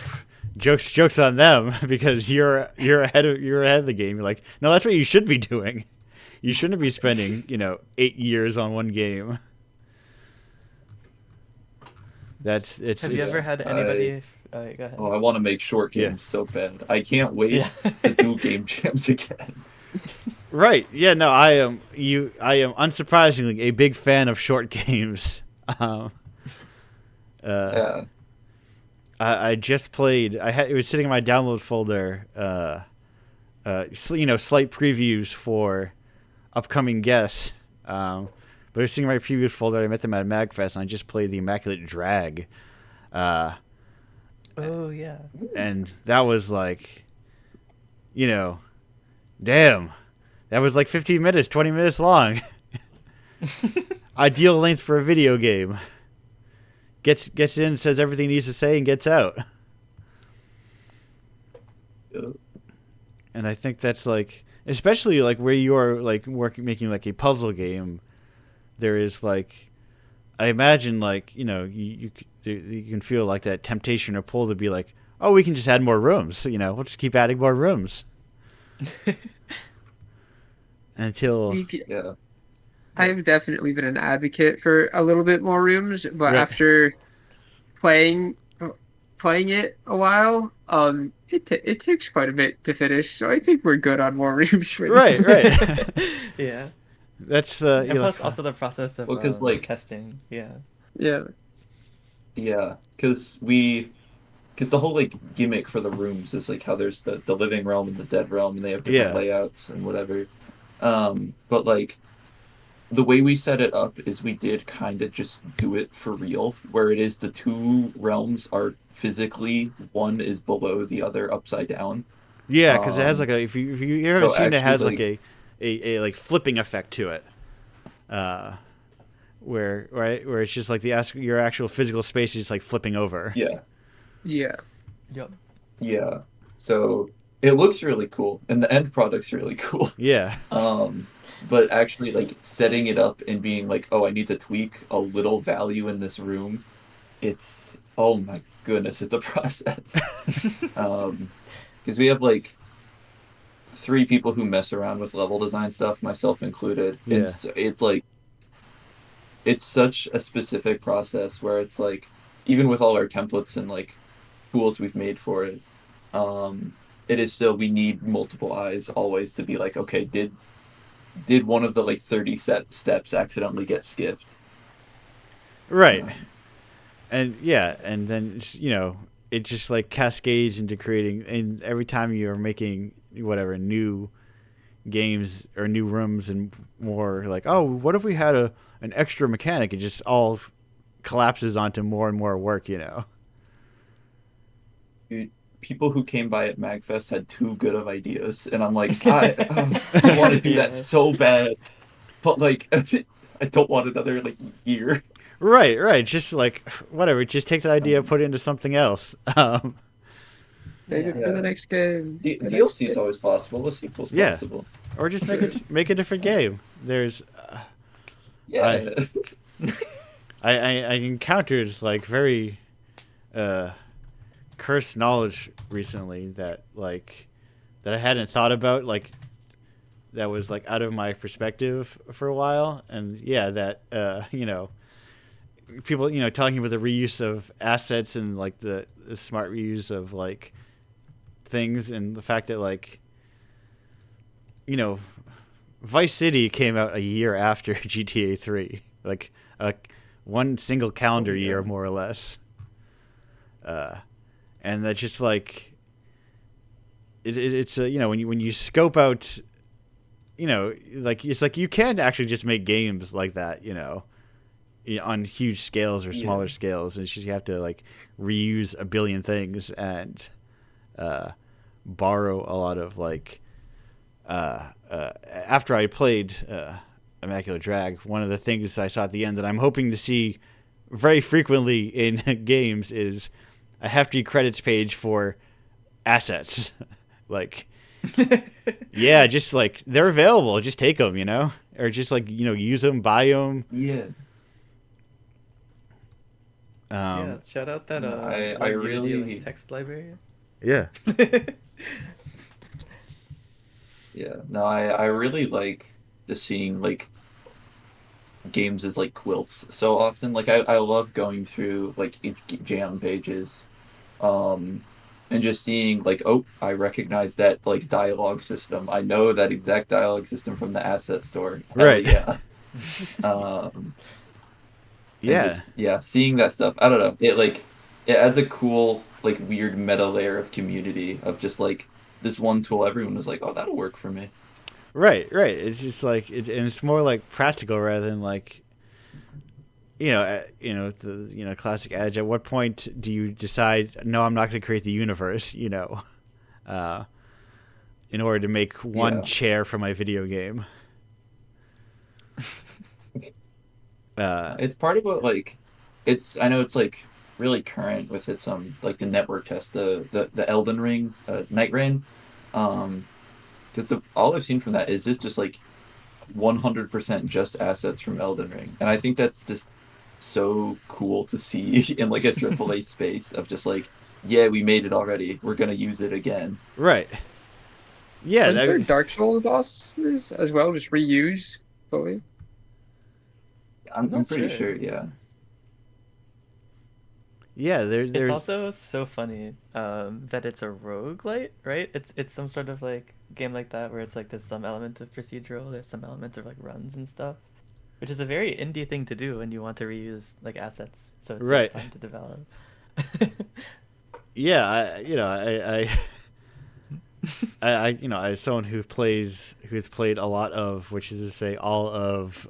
jokes on them because you're ahead of the game. You're like, no, that's what you should be doing. You shouldn't be spending 8 years on one game. Have you ever had anybody? Go ahead. oh, I want to make short games so bad. I can't wait Yeah. to do game jams again. Right. Yeah. No. I am unsurprisingly a big fan of short games. Yeah. I just played. It was sitting in my download folder. Slight previews for upcoming guests. But I was sitting in my previews folder. I met them at MagFest, and I just played the Immaculate Drag. Oh yeah. And that was like, damn, that was like 15 minutes, 20 minutes long. Ideal length for a video game. Gets in, says everything he needs to say, and gets out. And I think that's like, especially like where you are like making like a puzzle game. There is like, I imagine like you can feel like that temptation or pull to be like, oh, we can just add more rooms. We'll just keep adding more rooms until. Yeah. I've definitely been an advocate for a little bit more rooms, but Right. after playing it a while, it takes quite a bit to finish. So I think we're good on more rooms for Right. Yeah. That's And plus also the process of like testing. Yeah. Yeah. Yeah, because we because the whole like gimmick for the rooms is like how there's the living realm and the dead realm, and they have different Yeah. layouts and whatever. But like the way we set it up is we did kind of just do it for real, where it is the two realms are physically one is below the other upside down. Yeah, because it has Um, like a if you haven't so seen it, it actually, has like like a like flipping effect to it. Where where it's just like your actual physical space is just like flipping over. yeah, Yeah. Yep. yeah. So it looks really cool, and the end product's really cool. Yeah. But actually, like setting it up and being like, oh, I need to tweak a little value in this room. It's oh my goodness, it's a process. Because we have like three people who mess around with level design stuff, myself included, and Yeah. so it's like it's such a specific process where it's like even with all our templates and like tools we've made for it, um, it is still we need multiple eyes always to be like, okay, did one of the like 30 set steps accidentally get skipped? Right. Um, And yeah, and then it just like cascades into creating, and every time you're making whatever new games or new rooms and more like, oh, what if we had an extra mechanic? It just all collapses onto more and more work. dude, people who came by at Magfest had too good of ideas, and I'm like, I want to do that Yeah. so bad, but like, I don't want another like year. Right, right. Just like whatever. Just take the idea, Um, put it into something else. Save Yeah. it for the yeah, next game. The next DLC is game. always possible. A sequel's Yeah, possible. or just make a different game. There's I Yeah, I encountered like very uh, cursed knowledge recently that I hadn't thought about, like that was like out of my perspective for a while, and yeah, that people talking about the reuse of assets and like the smart reuse of like things, and the fact that like you know Vice City came out a year after GTA 3, like a one single oh calendar yeah, year more or less, and that just like it's when you scope out, like it's like you can actually just make games like that, on huge scales or yeah, smaller scales. It's just you have to like reuse a billion things and uh, borrow a lot of like after I played Immaculate Drag, one of the things I saw at the end that I'm hoping to see very frequently in games is a hefty credits page for assets. Like, yeah, just like they're available, just take them, or just like use them, buy them. yeah. Yeah. Shout out that No, I one Unity like really, text library. Yeah, yeah. No, I really like just seeing like games as like quilts so often. Like I love going through like jam pages, um, and just seeing like, oh, I recognize that like dialogue system. I know that exact dialogue system from the asset store. Hell right. yeah. Um, and Yeah, just yeah, seeing that stuff. I don't know. It adds a cool like weird meta layer of community of just like this one tool everyone was like, oh, that'll work for me. right, right. It's just like and it's more like practical rather than like the classic adage. At what point do you decide? No, I'm not going to create the universe. Uh, in order to make one Yeah. chair for my video game. It's part of what like it's I know it's like really current with its like the network test, the Elden Ring, Night Rain. Because the all I've seen from that is it's just like 100% just assets from Elden Ring. And I think that's just so cool to see in like a AAA space of just like, yeah, we made it already. We're gonna use it again. Right. Yeah. Weren't there Dark Souls bosses as well, just reused fully? I'm I'm not pretty sure. sure, yeah. Yeah. It's There's. also so funny that it's a roguelite, right? It's some sort of like game like that where it's like there's some element of procedural, there's some element of like runs and stuff, which is a very indie thing to do when you want to reuse like assets so it saves Right. time to develop. yeah, as someone who's played a lot of, which is to say, all of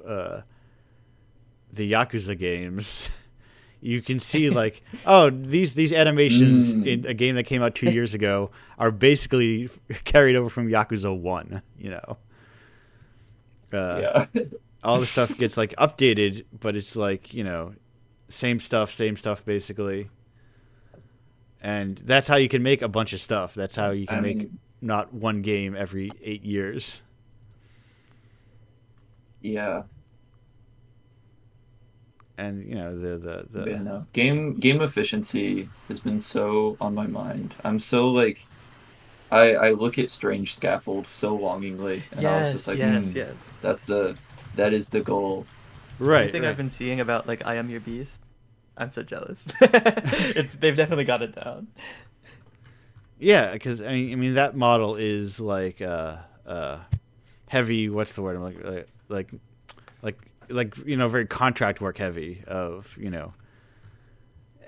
the Yakuza games, you can see like, oh, these animations in a game that came out 2 years ago are basically carried over from Yakuza 1. Yeah. All the stuff gets like updated, but it's like same stuff basically. And that's how you can make a bunch of stuff. That's how you can I make mean, not one game every 8 years. yeah. And Yeah, no. Game efficiency has been so on my mind. I'm so like I look at Strange Scaffold so longingly, and I was just Yes, like, yes, yes. that's that is the goal. right, Everything I've right. been seeing about like I Am Your Beast, I'm so jealous. They've definitely got it down. Yeah, because I mean that model is like heavy. What's the word? I'm like very contract work heavy. Of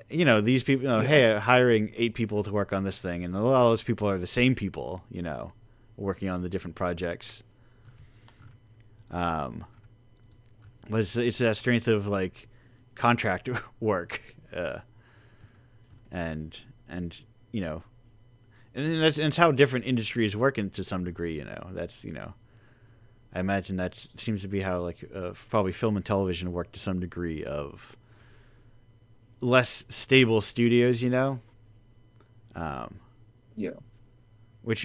these people. Yeah. Hey, hiring 8 people to work on this thing, and a lot of those people are the same people. Working on the different projects. Um, but it's that strength of like contract work, and you know and that's how different industries work to some degree. That's I imagine that seems to be how like probably film and television work to some degree of less stable studios. Um, Yeah. which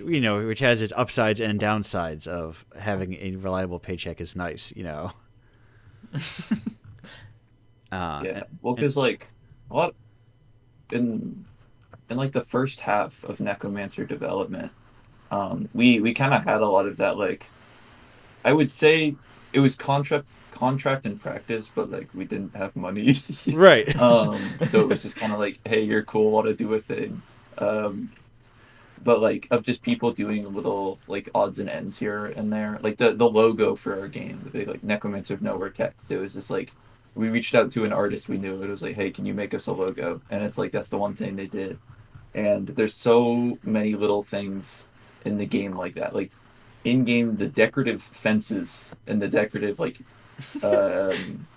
has its upsides and downsides of having a reliable paycheck is nice. Yeah. And, Well, and because like a lot in like the first half of Necromancer development, we kind of had a lot of that. Like I would say it was contract and practice, but like we didn't have money. right, So it was just kind of like, hey, you're cool, want to do a thing. Um, but like of just people doing little like odds and ends here and there, like the logo for our game, the big like Necromancer of Nowhere text. It was just like we reached out to an artist we knew. It was like, hey, can you make us a logo? And it's like that's the one thing they did. And there's so many little things in the game like that. Like in game, the decorative fences and the decorative um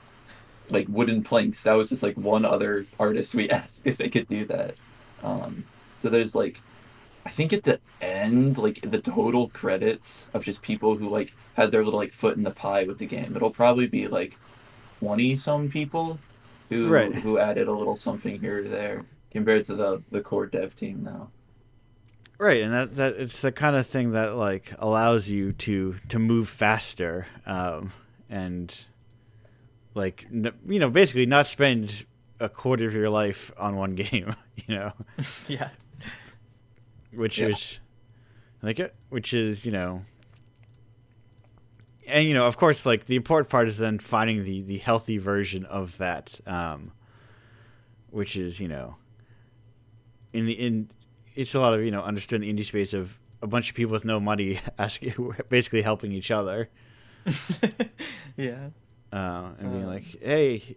like wooden planks. That was just like one other artist we asked if they could do that. Um, so there's like I think at the end, like the total credits of just people who like had their little like foot in the pie with the game, it'll probably be like 20 some people right. who added a little something here or there compared to the core dev team now. Right, and that it's the kind of thing that like allows you to move faster, and like basically not spend a quarter of your life on one game. Yeah. Which Yeah. is which is and of course like the important part is then finding the healthy version of that, which is in it's a lot of understanding the indie space of a bunch of people with no money asking, basically helping each other, Yeah. and being like, hey,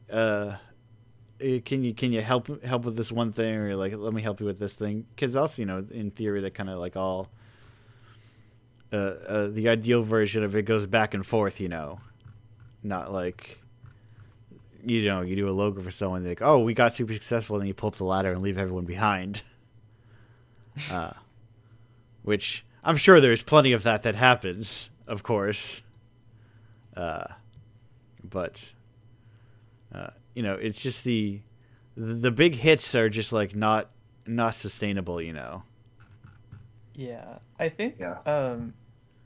can you help with this one thing, or like let me help you with this thing, because also in theory that kind of like all the ideal version of it goes back and forth, not like you do a logo for someone, like, oh, we got super successful, and then you pull up the ladder and leave everyone behind. Which I'm sure there's plenty of that happens, of course. But it's just the big hits are just like not sustainable. Yeah. I think Yeah.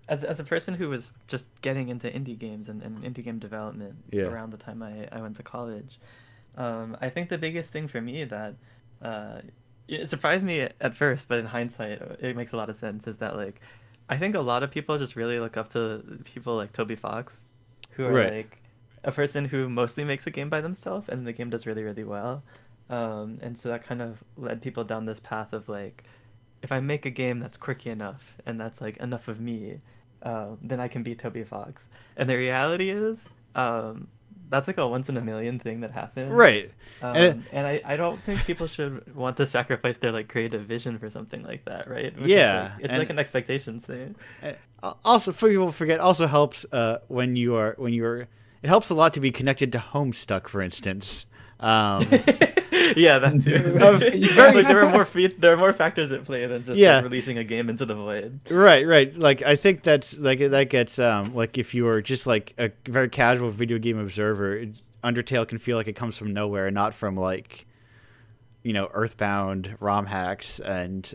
as a person who was just getting into indie games and indie game development Yeah. around the time I went to college, I think the biggest thing for me that uh, it surprised me at first, but in hindsight, it makes a lot of sense, is that like I think a lot of people just really look up to people like Toby Fox, who are Right. like a person who mostly makes a game by themselves, and the game does really, really well. And so that kind of led people down this path of like, if I make a game that's quirky enough and that's like enough of me, then I can be Toby Fox. And the reality is, that's like a once in a million thing that happens. Right. And And I don't think people should want to sacrifice their like creative vision for something like that, right? Which is like yeah, it's like and an expectations thing. also for people forget also helps when you're it helps a lot to be connected to Homestuck, for instance. Um, Yeah, that too. very Like there are more factors at play than just like yeah. releasing a game into the void. Right. Like I think that's like that gets like if you are just like a very casual video game observer, Undertale can feel like it comes from nowhere, not from like Earthbound, ROM hacks, and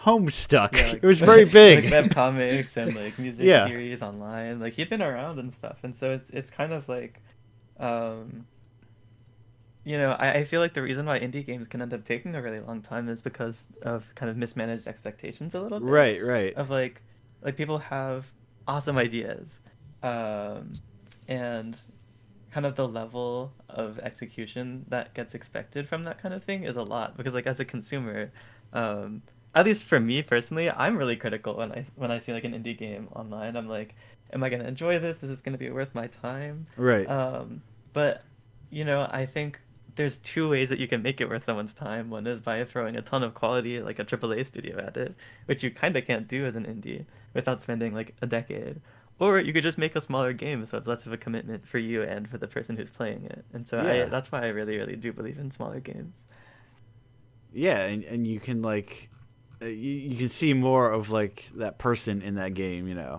Homestuck. Yeah, It was very big. like web comics and like music Yeah. series online. Like he'd been around and stuff, and so it's kind of like, um, I feel like the reason why indie games can end up taking a really long time is because of kind of mismanaged expectations a little bit. Right. Of like people have awesome ideas, um, and kind of the level of execution that gets expected from that kind of thing is a lot because like as a consumer, um, at least for me personally, I'm really critical when I see like an indie game online. I'm like, am I gonna enjoy this? Is this gonna be worth my time? Right. But I think there's two ways that you can make it worth someone's time. One is by throwing a ton of quality, like a AAA studio at it, which you kind of can't do as an indie without spending like a decade. Or you could just make a smaller game, so it's less of a commitment for you and for the person who's playing it. And so Yeah. that's why I really, really do believe in smaller games. Yeah, and you can like you can see more of like that person in that game, Yeah,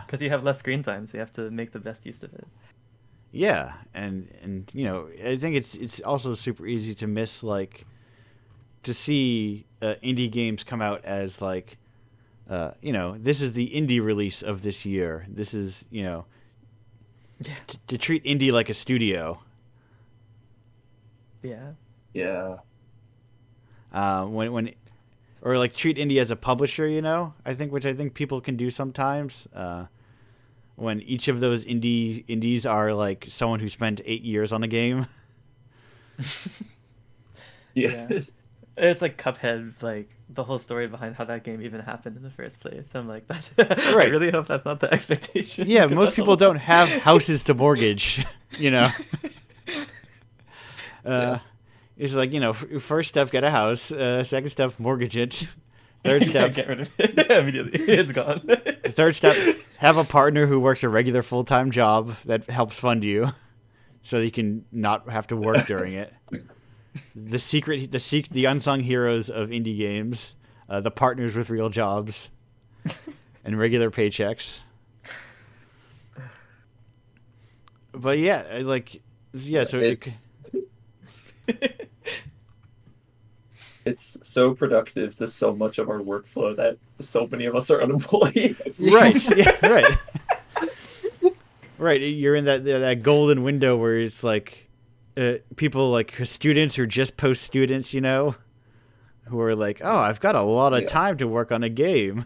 because you have less screen time, so you have to make the best use of it. Yeah, and I think it's also super easy to miss like to see indie games come out as like this is the indie release of this year. This is Yeah. to treat indie like a studio. Yeah. Yeah. When or like treat indie as a publisher, which I think people can do sometimes. When each of those indies are like someone who spent 8 years on a game. Yeah. It's like Cuphead, like the whole story behind how that game even happened in the first place. I'm like, I Right. really hope that's not the expectation. Yeah, 'cause most that's a people lot. don't have houses to mortgage, It's like, first step, get a house. Second step, mortgage it. Third Yeah, step, get rid of it immediately. It's gone. third step, have a partner who works a regular full-time job that helps fund you, so you can not have to work during it. The unsung heroes of indie games, the partners with real jobs and regular paychecks. But yeah, so it's so productive to so much of our workflow that so many of us are unemployed. right, yeah, right. Right, you're in that golden window where it's like people like students or just post students, who are like, oh, I've got a lot of time to work on a game.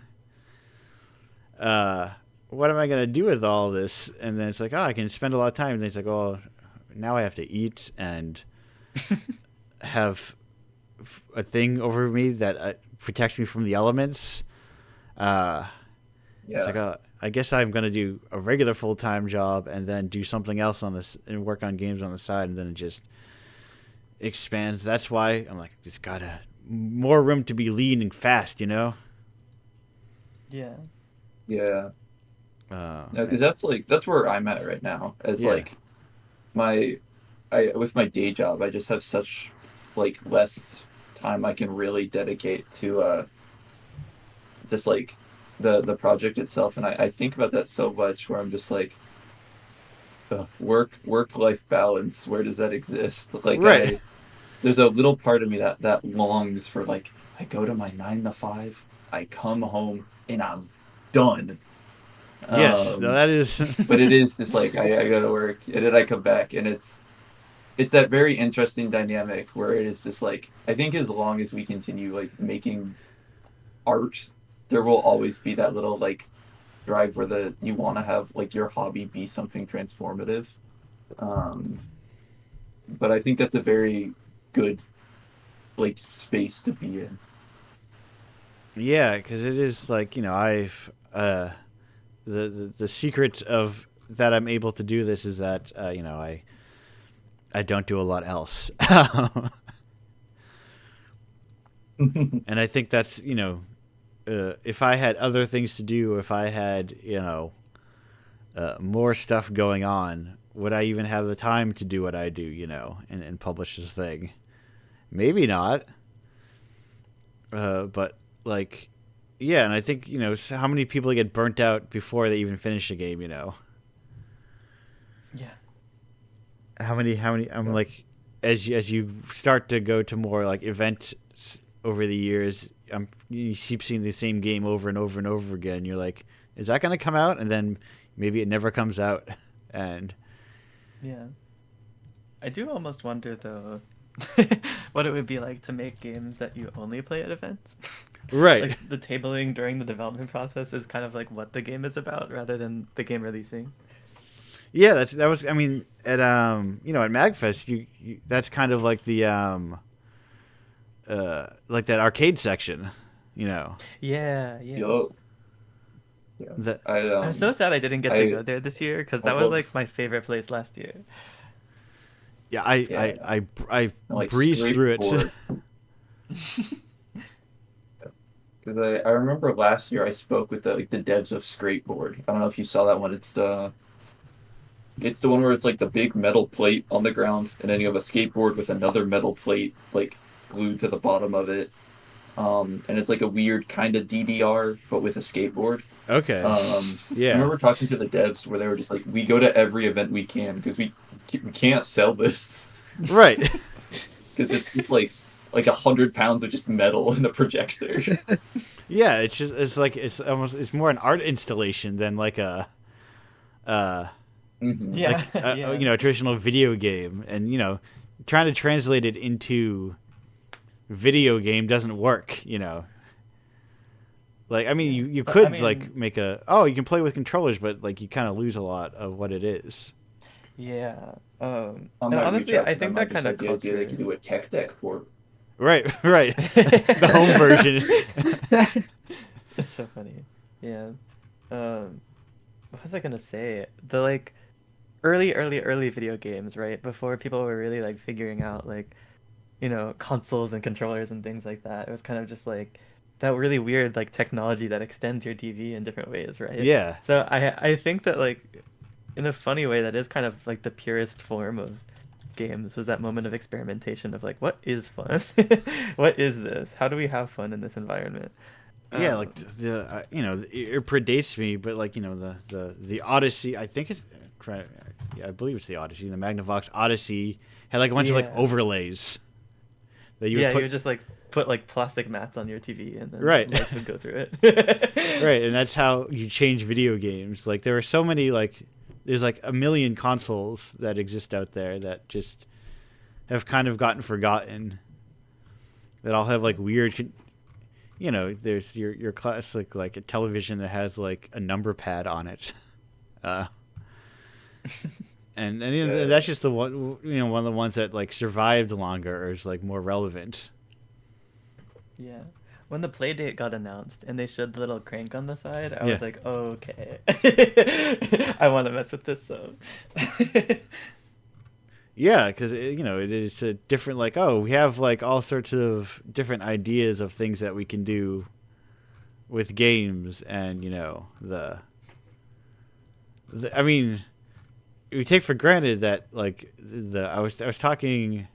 What am I gonna do with all this? And then it's like, oh, I can spend a lot of time. And then it's like, oh, now I have to eat and have a thing over me that protects me from the elements. It's like, oh, I guess I'm gonna do a regular full-time job and then do something else on this and work on games on the side, and then it just expands. That's why I'm like, it's gotta more room to be lean and fast, Yeah. Yeah. No, because that's where I'm at right now. As Yeah. like with my day job, I just have such like less time I can really dedicate to just like the project itself, and I think about that so much where I'm just like, work life balance. Where does that exist? Like Right. there's a little part of me that longs for like I go to my 9 to 5, I come home and I'm done. Yes, no, that is. But it is just like I go to work and then I come back, and it's that very interesting dynamic where it is just like I think as long as we continue like making art, there will always be that little like drive where you want to have like your hobby be something transformative. But I think that's a very good like space to be in. Yeah, because it is like I've the secret of that I'm able to do this is that I don't do a lot else. And I think that's, if I had other things to do, if I had, more stuff going on, would I even have the time to do what I do, and publish this thing? Maybe not. But, like, yeah, and I think, so how many people get burnt out before they even finish a game, Yeah. How many, I'm like, as you start to go to more, like, events over the years, you keep seeing the same game over and over and over again. You're like, is that going to come out? And then maybe it never comes out. And Yeah. I do almost wonder though what it would be like to make games that you only play at events. right, Like the tabling during the development process is kind of like what the game is about rather than the game releasing. yeah, that was. I mean, at at Magfest, you that's kind of like the like that arcade section, Yeah, yeah. Yo. Yeah. that I'm so sad I didn't get to I go there this year because I that was love like my favorite place last year. yeah, yeah, I like breezed through it. skateboard. Because I remember last year I spoke with the devs of Skateboard. I don't know if you saw that one. It's the one where it's like the big metal plate on the ground, and then you have a skateboard with another metal plate like glued to the bottom of it. And it's like a weird kind of DDR, but with a skateboard. Okay, I yeah, remember talking to the devs where they were just like, "We go to every event we can because we can't sell this right. because it's just like 100 pounds of just metal in a projector." Yeah, it's like it's more an art installation than like a Hmm. Yeah, like yeah. a traditional video game, and trying to translate it into video game doesn't work. Like, I mean, Yeah. you But I could like mean, make you can play with controllers, but like you kind of lose a lot of what it is. yeah. I And might reach honestly, out I to them. think I that just kind of like the idea they culture. could do a tech deck port. Right, right. The home version. It's so funny. Yeah. What was I gonna say? The like early video games, right? Before people were really like figuring out like, consoles and controllers and things like that. It was kind of just like that really weird like technology that extends your TV in different ways, right? Yeah, So I think that like in a funny way that is kind of like the purest form of games was that moment of experimentation of like what is fun? What is this? How do we have fun in this environment? yeah. Like Um, it predates me, but like the Odyssey. I think it's. Yeah, I believe it's the Odyssey. The Magnavox Odyssey had like a bunch of like yeah. overlays that you would Yeah, you put would just like put like plastic mats on your TV and then right. lights would go through Right, it. and that's how you change video games. Like there are so many there's like a million consoles that exist out there that just have kind of gotten forgotten. That all have like there's your classic like a television that has like a number pad on it. Uh and Yeah. that's just the one of the ones that like survived longer or is like more relevant. Yeah. When the play date got announced and they showed the little crank on the side, I Yeah. was like, okay. I want to mess with this so. Yeah, because it is a different like we have like all sorts of different ideas of things that we can do with games, and I mean we take for granted that like I was talking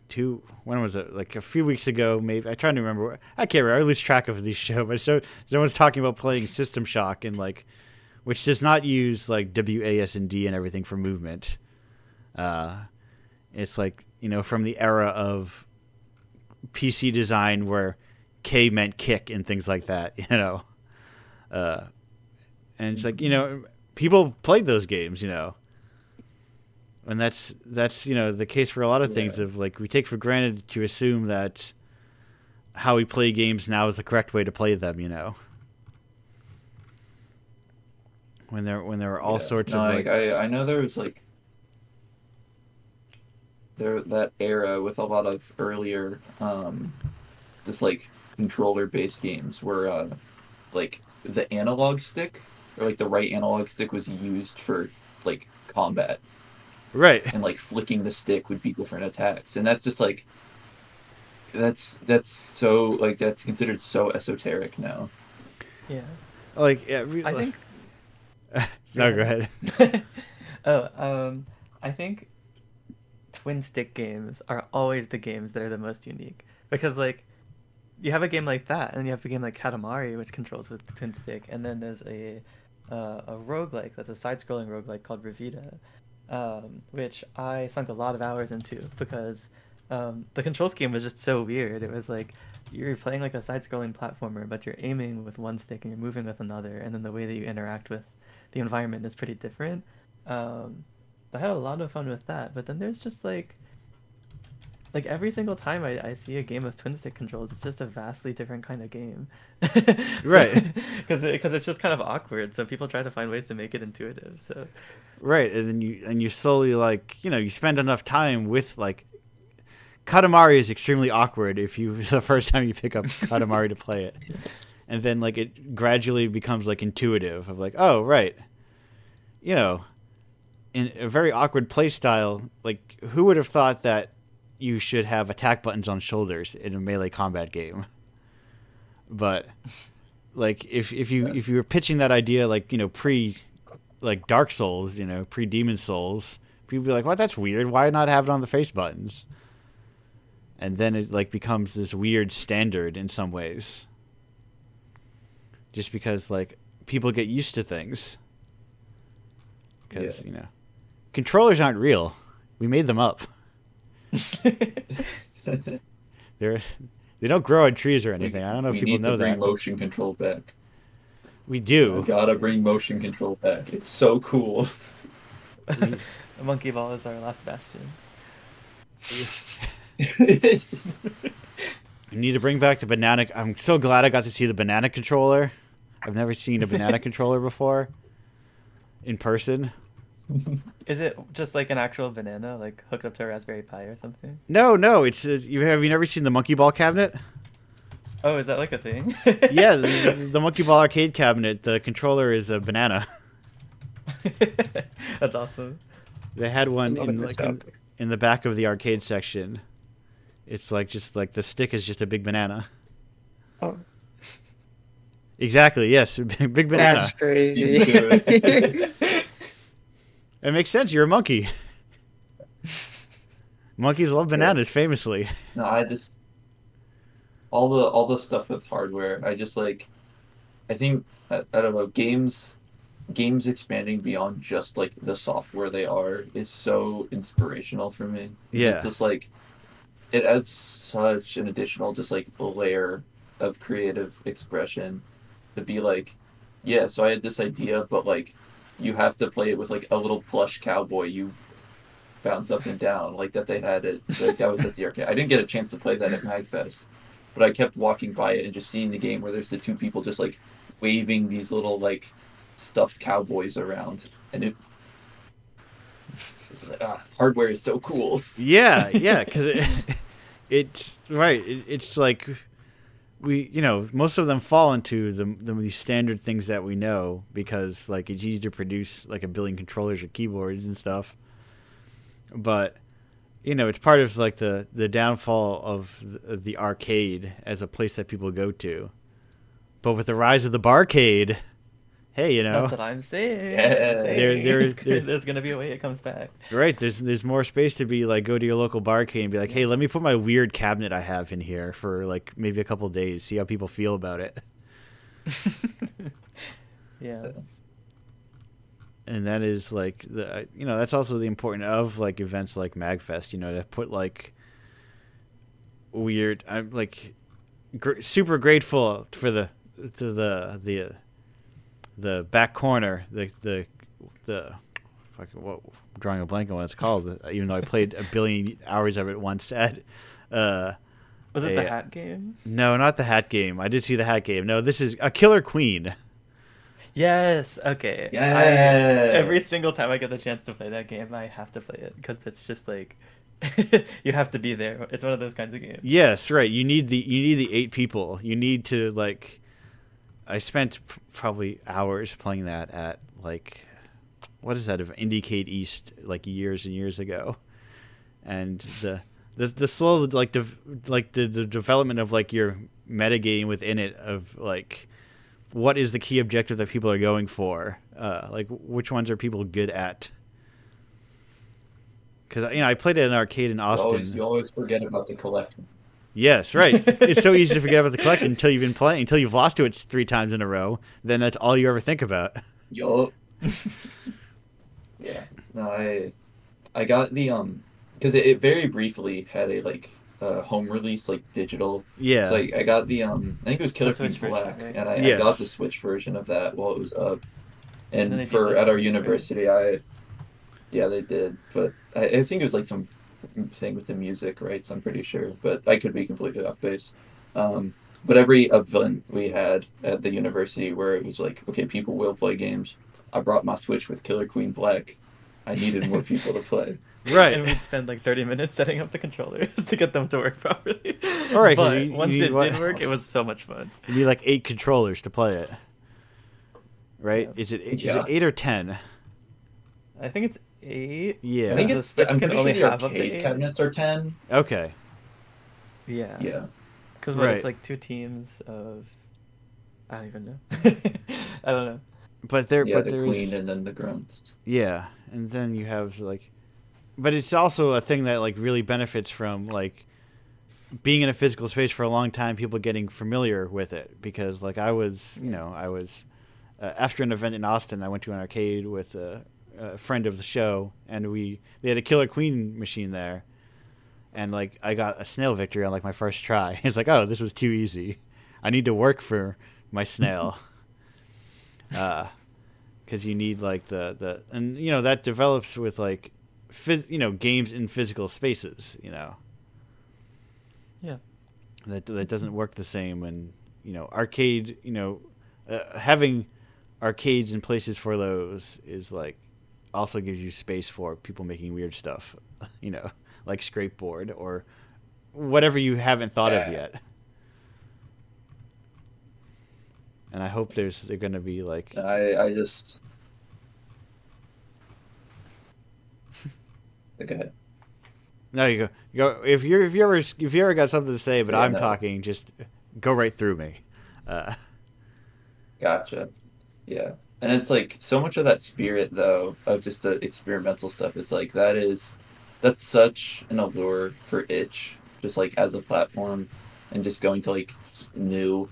to when was it like a few weeks ago maybe I trying to remember I can't remember I lose track of these shows but so someone's talking about playing System Shock and like which does not use like WASD and everything for movement. It's like from the era of PC design where K meant kick and things like that. And it's like people played those games. And that's the case for a lot of things Yeah. of like we take for granted to assume that how we play games now is the correct way to play them. When there were all Yeah. sorts No, of like like I know there was like there that era with a lot of earlier just like controller based games where like the analog stick, or like the right analog stick, was used for like combat, Right. and like flicking the stick would be different attacks, and that's just like that's so like that's considered so esoteric now. Yeah. Like, yeah, I think. no, Go go ahead. ahead. Oh, I think twin stick games are always the games that are the most unique because like you have a game like that, and then you have a game like Katamari, which controls with twin stick, and then there's a roguelike that's a side-scrolling roguelike called Revita, which I sunk a lot of hours into because the control scheme was just so weird. It was like you're playing like a side-scrolling platformer, but you're aiming with one stick and you're moving with another, and then the way that you interact with the environment is pretty different. Um, I had a lot of fun with that, but then there's just like every single time I see a game with twin stick controls, it's just a vastly different kind of game. Right. Because it's just kind of awkward. So people try to find ways to make it intuitive. So Right, and then you slowly, like, you spend enough time with, like, Katamari is extremely awkward if you the first time you pick up Katamari to play it, and then like it gradually becomes like intuitive of like, oh right, you know, in a very awkward play style. Like, who would have thought that you should have attack buttons on shoulders in a melee combat game? But like if you were pitching that idea like pre like Dark Souls, pre Demon Souls, people would be like, what? That's weird. Why not have it on the face buttons? And then it like becomes this weird standard in some ways, just because like people get used to things. Because controllers aren't real. We made them up. They don't grow on trees or anything. I don't know if We people need to know bring that. motion control back. We I do. gotta bring motion control back. It's so cool. Monkey Ball is our last bastion. We need to bring back the banana. I'm so glad I got to see the banana controller. I've never seen a banana controller before in person. Is it just like an actual banana, like hooked up to a Raspberry Pi or something? No. It's you never seen the Monkey Ball cabinet? Oh, is that like a thing? Yeah, the Monkey Ball arcade cabinet. The controller is a banana. That's awesome. They had one Love in it, like it's in the back of the arcade section. It's like just like the stick is just a big banana. Oh, Exactly. Yes, big banana. that's crazy. It makes sense. You're a monkey. Monkeys love bananas, famously. No, I just all the stuff with hardware. I just like I think I don't know games expanding beyond just like the software they are is so inspirational for me. Yeah. It's just like it adds such an additional just like layer of creative expression to be like, yeah, so I had this idea, but like you have to play it with like a little plush cowboy you bounce up and down like that they had it like that was at the arcade. I didn't get a chance to play that at Magfest, but I kept walking by it and just seeing the game where there's the two people just like waving these little like stuffed cowboys around, and it's like hardware is so cool. Yeah, because it's right. It's like most of them fall into these standard things that we know because like it's easy to produce like a billion controllers or keyboards and stuff. But it's part of like the downfall of the arcade as a place that people go to. But with the rise of the barcade, hey, That's what I'm saying. Yeah. There's gonna be a way it comes back. right, there's more space to be like go to your local barcade and be like, hey, let me put my weird cabinet I have in here for like maybe a couple of days, see how people feel about it. Yeah. And that is like that's also the important of like events like Magfest, to put like weird. I'm like super grateful for the back corner, the what, I'm drawing a blank on what it's called, even though I played a billion hours of it once at Was it the hat game? no, not the hat game. I did see the hat game. No, this is a Killer Queen. Yes. Okay. Yeah. Every single time I get the chance to play that game, I have to play it because it's just like you have to be there. It's one of those kinds of games. Yes, right. You need the 8 people. You need to like I spent probably hours playing that at like, what is that of Indicate East, like years and years ago, and the slow like the development of like your metagame within it of like what is the key objective that people are going for, like which ones are people good at. Because I played it in an arcade in Austin. You always forget about the collecting. Yes, right. It's so easy to forget about the collecting until you've been playing, until you've lost to it 3 times in a row. Then that's all you ever think about. Yup. Yeah. No, I got the because it very briefly had a like home release like digital. Yeah. So I got the I think it was Killer Queen Switch version, Black, right? and I Yes. got the Switch version of that while it was up. And then they And did for this at our one, right? university, yeah, they did, but I think it was like some thing with the music rights. I'm pretty sure, but I could be completely off base. But every event we had at the university where it was like, okay, people will play games, I brought my Switch with Killer Queen Black. I needed more people to play. Right. And we'd spend like 30 minutes setting up the controllers to get them to work properly. All right, 'cause but you once need it what? did work, it was so much fun. You need like 8 controllers to play it. Right? Yeah. Is it Yeah. 8 or 10? I think it's 8. Yeah. I think The it's. Switch I'm can pretty sure only the have up to arcade 8. cabinets are 10. Okay. Yeah. Yeah. Because Right. it's like 2 teams of. I don't even know. I don't know. But there Yeah, but the there queen is and then the grunts. yeah, and then you have like but it's also a thing that like really benefits from like being in a physical space for a long time, people getting familiar with it because like I was after an event in Austin, I went to an arcade with a friend of the show, and they had a Killer Queen machine there, and like I got a snail victory on like my first try. It's like, oh, this was too easy. I need to work for my snail, because you need like the and that develops with like games in physical spaces. Yeah. That doesn't work the same, and arcade having arcades and places for those is like also gives you space for people making weird stuff, like scrapeboard or whatever you haven't thought of yet. And I hope they're going to be like I just. Go ahead. no, you go if you ever got something to say, but Yeah, I'm no. talking, just go right through me. Gotcha. Yeah. And it's like so much of that spirit though of just the experimental stuff. It's like that's such an allure for itch, just like as a platform, and just going to like new.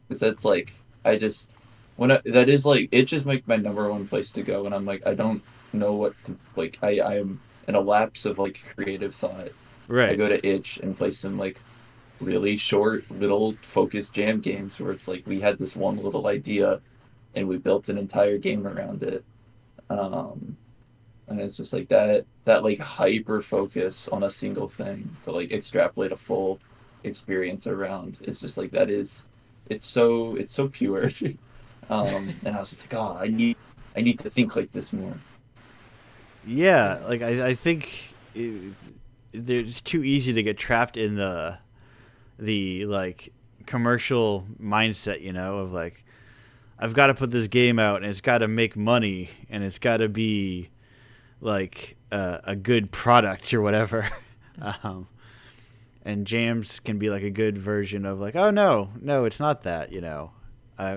Because that's like I just that is like itch is like my number one place to go, and I'm like I don't know what to, like I am in a lapse of like creative thought. I Right. go to itch and play some like really short little focused jam games where it's like we had this one little idea and we built an entire game around it, and it's just like that like hyper focus on a single thing to like extrapolate a full experience around. It's just like it's so pure. And I was just like, oh, I need to think like this more. Yeah, like I think it's too easy to get trapped in the like commercial mindset, of like I've got to put this game out and it's got to make money and it's got to be like a good product or whatever. And jams can be like a good version of like, oh no, it's not that.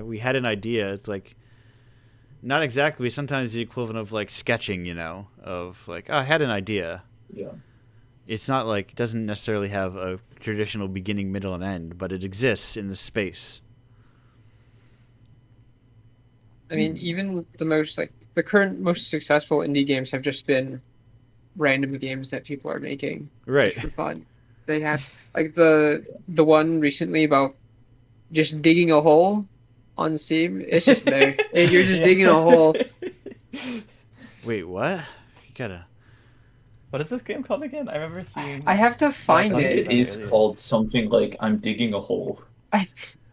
We had an idea. It's like not exactly sometimes the equivalent of like sketching, of like, oh, I had an idea. Yeah. It's not like it doesn't necessarily have a traditional beginning, middle, and end, but it exists in the space. I mean, even the current most successful indie games have just been random games that people are making Right. just for fun. They have like the one recently about just digging a hole on Steam. It's just there. You're just digging a hole. Wait, what? You gotta. What is this game called again? I remember seeing. I have to find I thought it. It is called something like I'm digging a hole.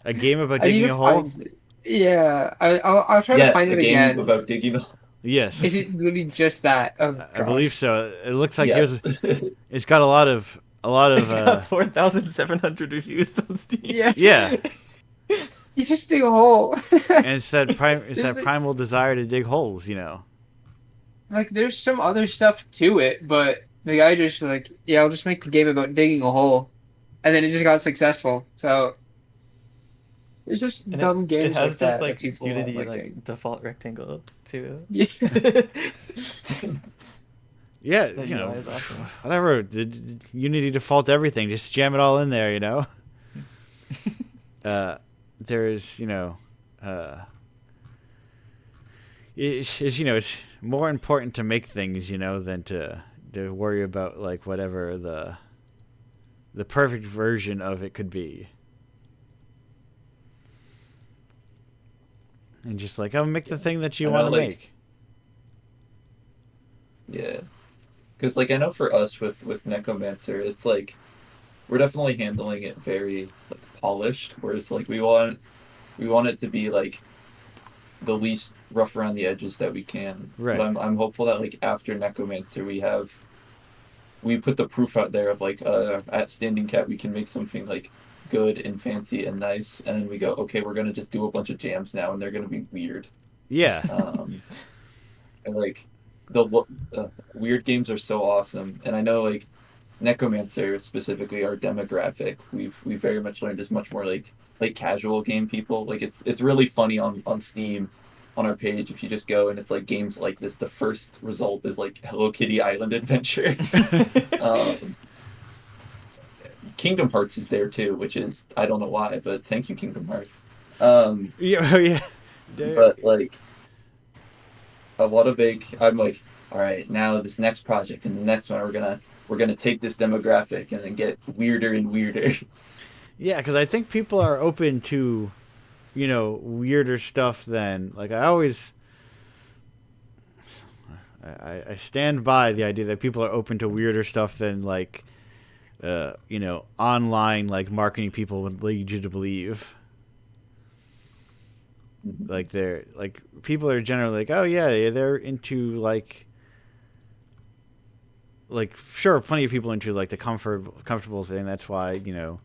A game about I need digging to a hole? find it. Yeah, I'll try to Yes, find a it game again. about digging a hole. Yes. Is it literally just that? Oh, I believe so. It looks like Yes. it's got a lot of It's got 4,700 reviews on Steam. Yeah. yeah. He's just dig a hole. And it's that There's like, primal desire to dig holes, you know. there's some other stuff to it, but the guy just like, yeah, I'll just make the game about digging a hole, and then it just got successful. So there's just And dumb it games like has just that like people are Unity liking. like default rectangle too. Yeah. Yeah, The you know, UI is awesome. whatever. Unity default everything. Just jam it all in there, you know. There's, you know, it's you know, it's more important to make things, you know, than to worry about like whatever the perfect version of it could be. And just like, oh, make the thing that you I want know, to like, make. yeah, because like I know for us with Necromancer, it's like we're definitely handling it very like polished, where it's like we want it to be like the least rough around the edges that we can. But Right. I'm hopeful that like after Necromancer we put the proof out there of like at Standing Cat we can make something like good and fancy and nice, and then we go, okay, we're gonna just do a bunch of jams now, and they're gonna be weird. Yeah. Um, and like the weird games are so awesome, and I know like Necromancer specifically our demographic we very much learned is much more like casual game people. Like it's really funny on Steam on our page if you just go and it's like games like this. The first result is like Hello Kitty Island Adventure. um, Kingdom Hearts is there too, which is I don't know why, but thank you Kingdom Hearts. Um, Yeah. Yeah. but like a lot of big I'm like, all right, now this next project and the next one we're gonna take this demographic and then get weirder and weirder. Yeah, because I think people are open to, you know, weirder stuff than like I stand by the idea that people are open to weirder stuff than like you know, online like marketing people would lead you to believe. Like they're like people are generally like, oh yeah, they're into like sure, plenty of people into like the comfortable thing. That's why, you know,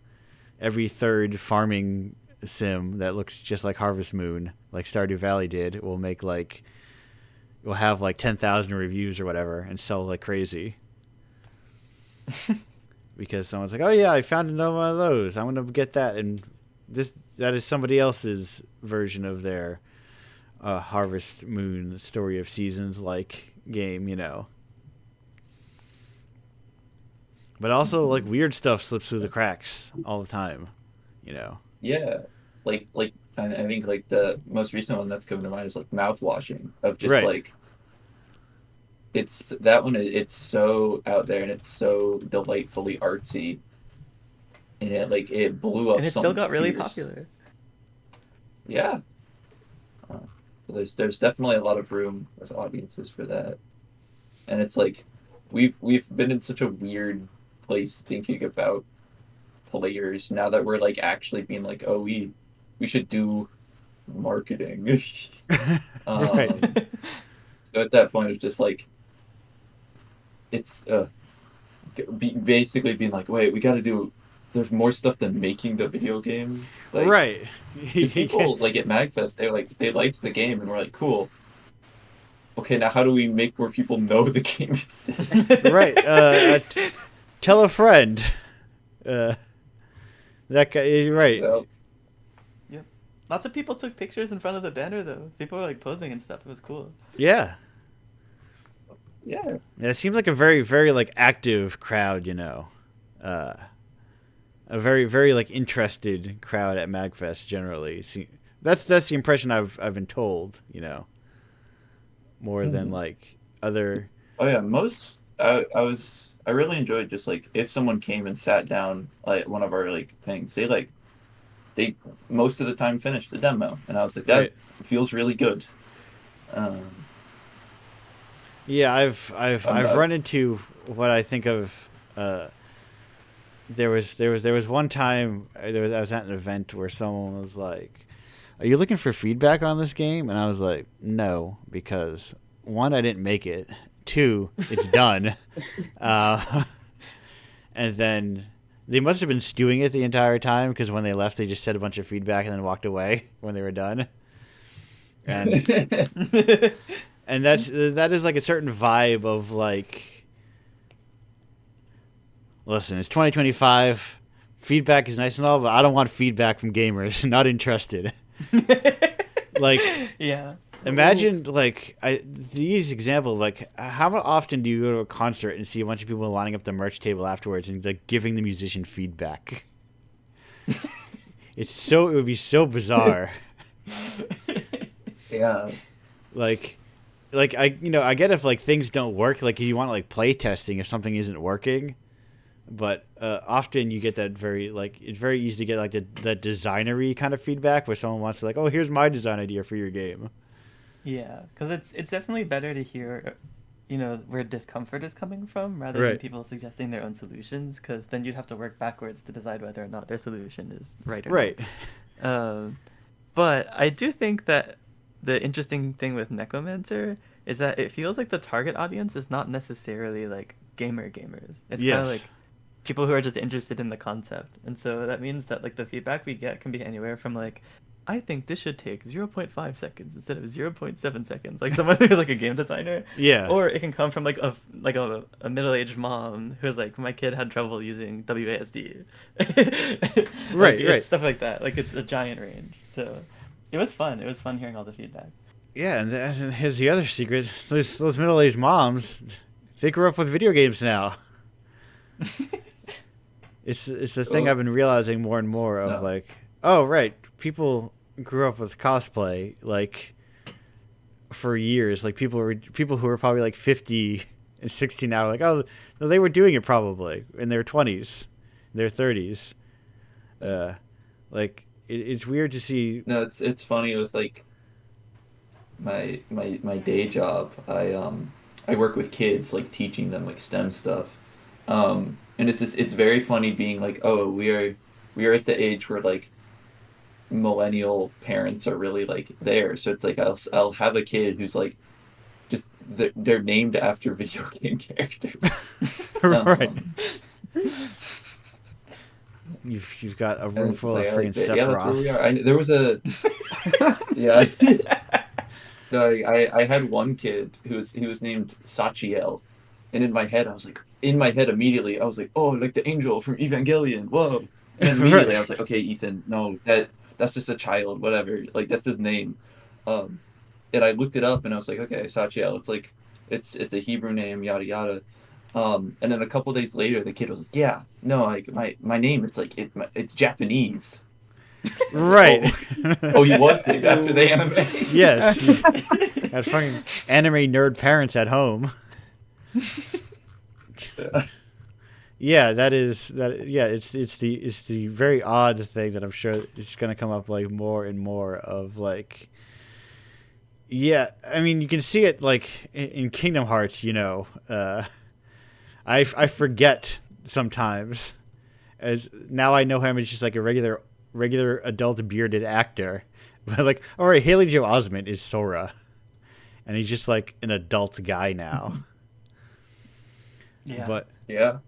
every third farming sim that looks just like Harvest Moon, like Stardew Valley did, will have like 10,000 reviews or whatever and sell like crazy. Because someone's like, "Oh yeah, I found another one of those. I'm gonna get that." And that is somebody else's version of their Harvest Moon Story of Seasons like game, you know. But also like weird stuff slips through the cracks all the time, you know. Yeah, like I think like the most recent one that's coming to mind is like mouth washing of just Right. like it's that one. It's so out there and it's so delightfully artsy, and it blew And up it still something got really fierce. popular. Yeah, uh, there's definitely a lot of room with audiences for that, and it's like we've been in such a weird place thinking about players now that we're like actually being like, oh, we should do marketing. Right. um, so at that point, it's just like it's basically being like, wait, we got to do. There's more stuff than making the video game, like Right. because people like at Magfest, they liked the game and were like, cool. Okay, now how do we make more people know the game exists? Right. Tell a friend. Uh, that guy. You're right. Well, Yep. Lots of people took pictures in front of the banner though. People were like posing and stuff. It was cool. Yeah. yeah, Yeah, it seemed like a very, very like active crowd, you know. Uh, a very, very like interested crowd at Magfest generally. That's the impression I've been told, you know, more than Mhm. like other. Oh yeah, I really enjoyed just like if someone came and sat down like one of our like things, they most of the time finished the demo, and I was like, that Right. feels really good. Um, Yeah, I've I'm run into what I think of. Uh, there was one time I was at an event where someone was like, "Are you looking for feedback on this game?" And I was like, "No, because one, I didn't make it. 2, it's done." Uh, and then, 3, it's like, "Well, why are you asking me?" And I was like, "Well, because I want to know." And then, 4, it's like, "Well, why are you asking me?" And I was like, "Well, because I want to know." And then They must have been stewing it the entire time, because when they left, they just said a bunch of feedback and then walked away when they were done. And that is like a certain vibe of like, listen, it's 2025. Feedback is nice and all, but I don't want feedback from gamers. Not interested. Like, Yeah. imagine like these examples. Like, how often do you go to a concert and see a bunch of people lining up the merch table afterwards and like giving the musician feedback? It would be so bizarre. Yeah. Like I get if like things don't work, like you want like play testing if something isn't working, but often you get that very like it's very easy to get like the designery kind of feedback where someone wants to like, oh, here's my design idea for your game. Yeah, because it's definitely better to hear, where discomfort is coming from rather than Right. people suggesting their own solutions. Because then you'd have to work backwards to decide whether or not their solution is right or Right. not. But I do think that the interesting thing with Necromancer is that it feels like the target audience is not necessarily like gamers. It's kind of Yes. like people who are just interested in the concept. And so that means that like the feedback we get can be anywhere from like, I think this should take 0.5 seconds instead of 0.7 seconds, like someone who's like a game designer. Yeah. Or it can come from like a middle-aged mom who's like, my kid had trouble using WASD. Right, It's right. stuff like that. Like it's a giant range. So it was fun. It was fun hearing all the feedback. Yeah, and here's the other secret: those middle-aged moms, they grew up with video games now. It's the thing Oh. I've been realizing more and more of, No. like, oh right, people grew up with cosplay like for years. Like people who were probably like 50 and 60 now, like, oh, no, they were doing it probably in their 20s, their 30s. Like it's weird to see. No, it's funny with like my day job. I work with kids, like teaching them like STEM stuff. And it's very funny being like, oh, we are at the age where like millennial parents are really like there. So it's like I'll have a kid who's like just they're named after video game characters. Right. Um, You've got a and room it's full of like, freaking yeah, that's where we are. Sephiroths. There was a yeah. No, I had one kid he was named Sachiel, and in my head immediately I was like, oh, like the angel from Evangelion, whoa! And then immediately I was like, okay, Ethan, no, that's just a child, whatever, like that's his name. Um, and I looked it up and I was like, okay, Sachiel, it's like it's a Hebrew name, yada yada. And then a couple days later, the kid was like, yeah, no, like my name, it's like it's Japanese. Right. Oh, he was named after the anime. Yes. Had fucking anime nerd parents at home. Yeah, that is that. Yeah, it's the very odd thing that I'm sure it's gonna come up like more and more of like. Yeah, I mean you can see it like in Kingdom Hearts. I forget sometimes, as now I know him as just like a regular adult bearded actor, but like, all right, Haley Joel Osment is Sora, and he's just like an adult guy now. Yeah. But Yeah.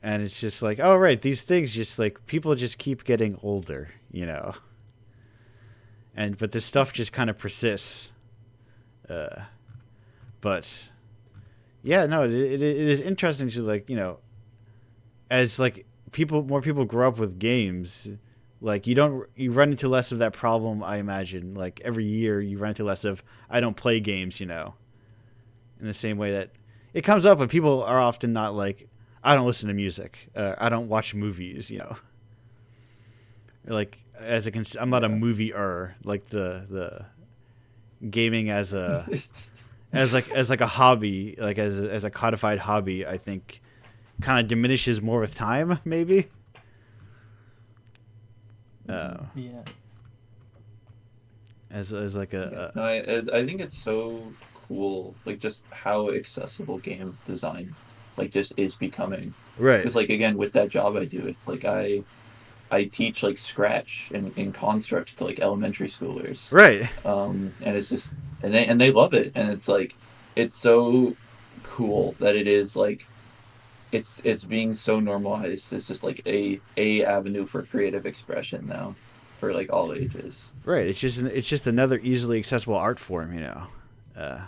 and it's just like, oh right, these things just like people just keep getting older, but this stuff just kind of persists. But yeah, no, it is interesting to like as like more people grow up with games, like you run into less of that problem. I imagine like every year you run into less of I don't play games, in the same way that it comes up, but people are often not like I don't listen to music, I don't watch movies, like I'm not a movie-er, like the gaming as a as like a hobby, like as a codified hobby, I think kind of diminishes more with time, maybe. Yeah. As like a No, I think it's so cool, like just how accessible game design, like just is becoming. right, Because like again, with that job I do, it's like I teach like Scratch and Construct to like elementary schoolers. right, And it's just and they love it, and it's like it's so cool that it is like it's being so normalized. It's just like a avenue for creative expression now, for like all ages. Right. It's just another easily accessible art form, Uh,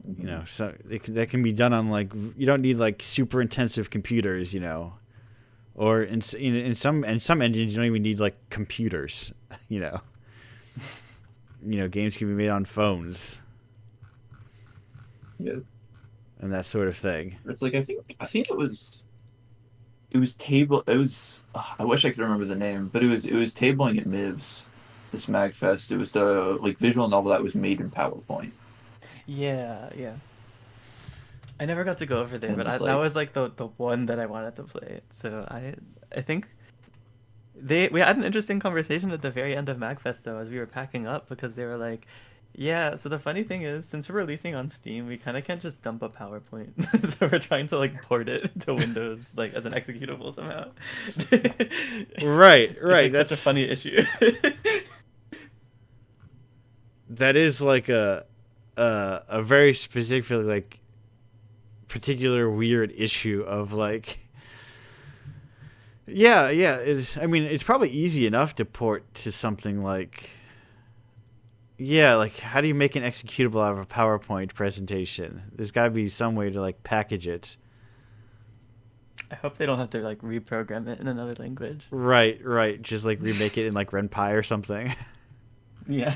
Mhm. so that can be done on like you don't need like super intensive computers, or in some engines you don't even need like computers, you know. Games can be made on phones Yeah, and that sort of thing. it's like I think it was table. It was. I wish I could remember the name, but it was tabling at MIVS, this Magfest. It was the like visual novel that was made in PowerPoint, Yeah, yeah. I never got to go over there, and but it's that like, was like the one that I wanted to play. So I think we had an interesting conversation at the very end of MagFest though, as we were packing up, because they were like, "Yeah, so the funny thing is, since we're releasing on Steam, we kind of can't just dump a PowerPoint, so we're trying to like port it to Windows like as an executable somehow." Right, It's right. like such a funny issue. That is like a very specific like particular weird issue of like. Yeah, yeah. I mean, it's probably easy enough to port to something like. Yeah, like how do you make an executable out of a PowerPoint presentation? There's got to be some way to like package it. I hope they don't have to like reprogram it in another language. Right, right. Just like remake it in like RenPy or something. Yeah.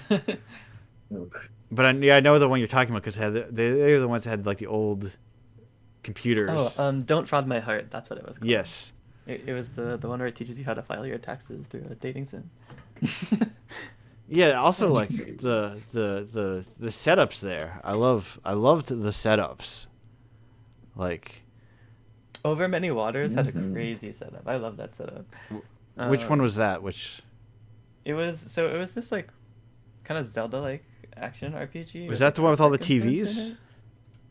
But yeah, I know the one you're talking about because they're the ones that had like the old Oh, computers. Don't Fraud My Heart. That's what it was called. Yes. It was the one where it teaches you how to file your taxes through a dating sim. Yeah. Also, like the setups there. I loved the setups. Like, Over Many Waters had a Mhm. crazy setup. I love that setup. which one Um, was that? Which it was this like kind of Zelda-like action RPG was with that like the one with all the first-person turns in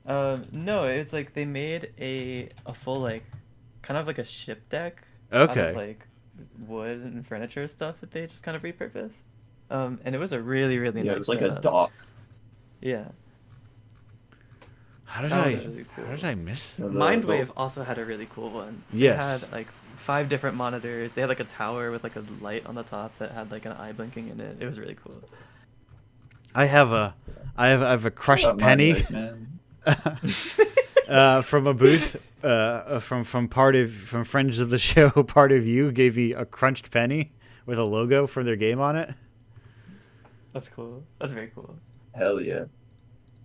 TVs? it. No, it's like they made a full like kind of like a ship deck out of Okay. like wood and furniture stuff that they just kind of repurposed. And it was a really really yeah, it nice was like a setup. dock. Yeah, How did that was I? really How did cool. I miss? You know, the Mindwave also had a really cool one. They Yes. had like 5 different monitors. They had like a tower with like a light on the top that had like an eye blinking in it. It was really cool. I have a Shout crushed out Mind penny. Wave, man. From a booth, from friends of the show. Part of you gave me a crunched penny with a logo from their game on it, That's cool. That's very cool. Hell yeah.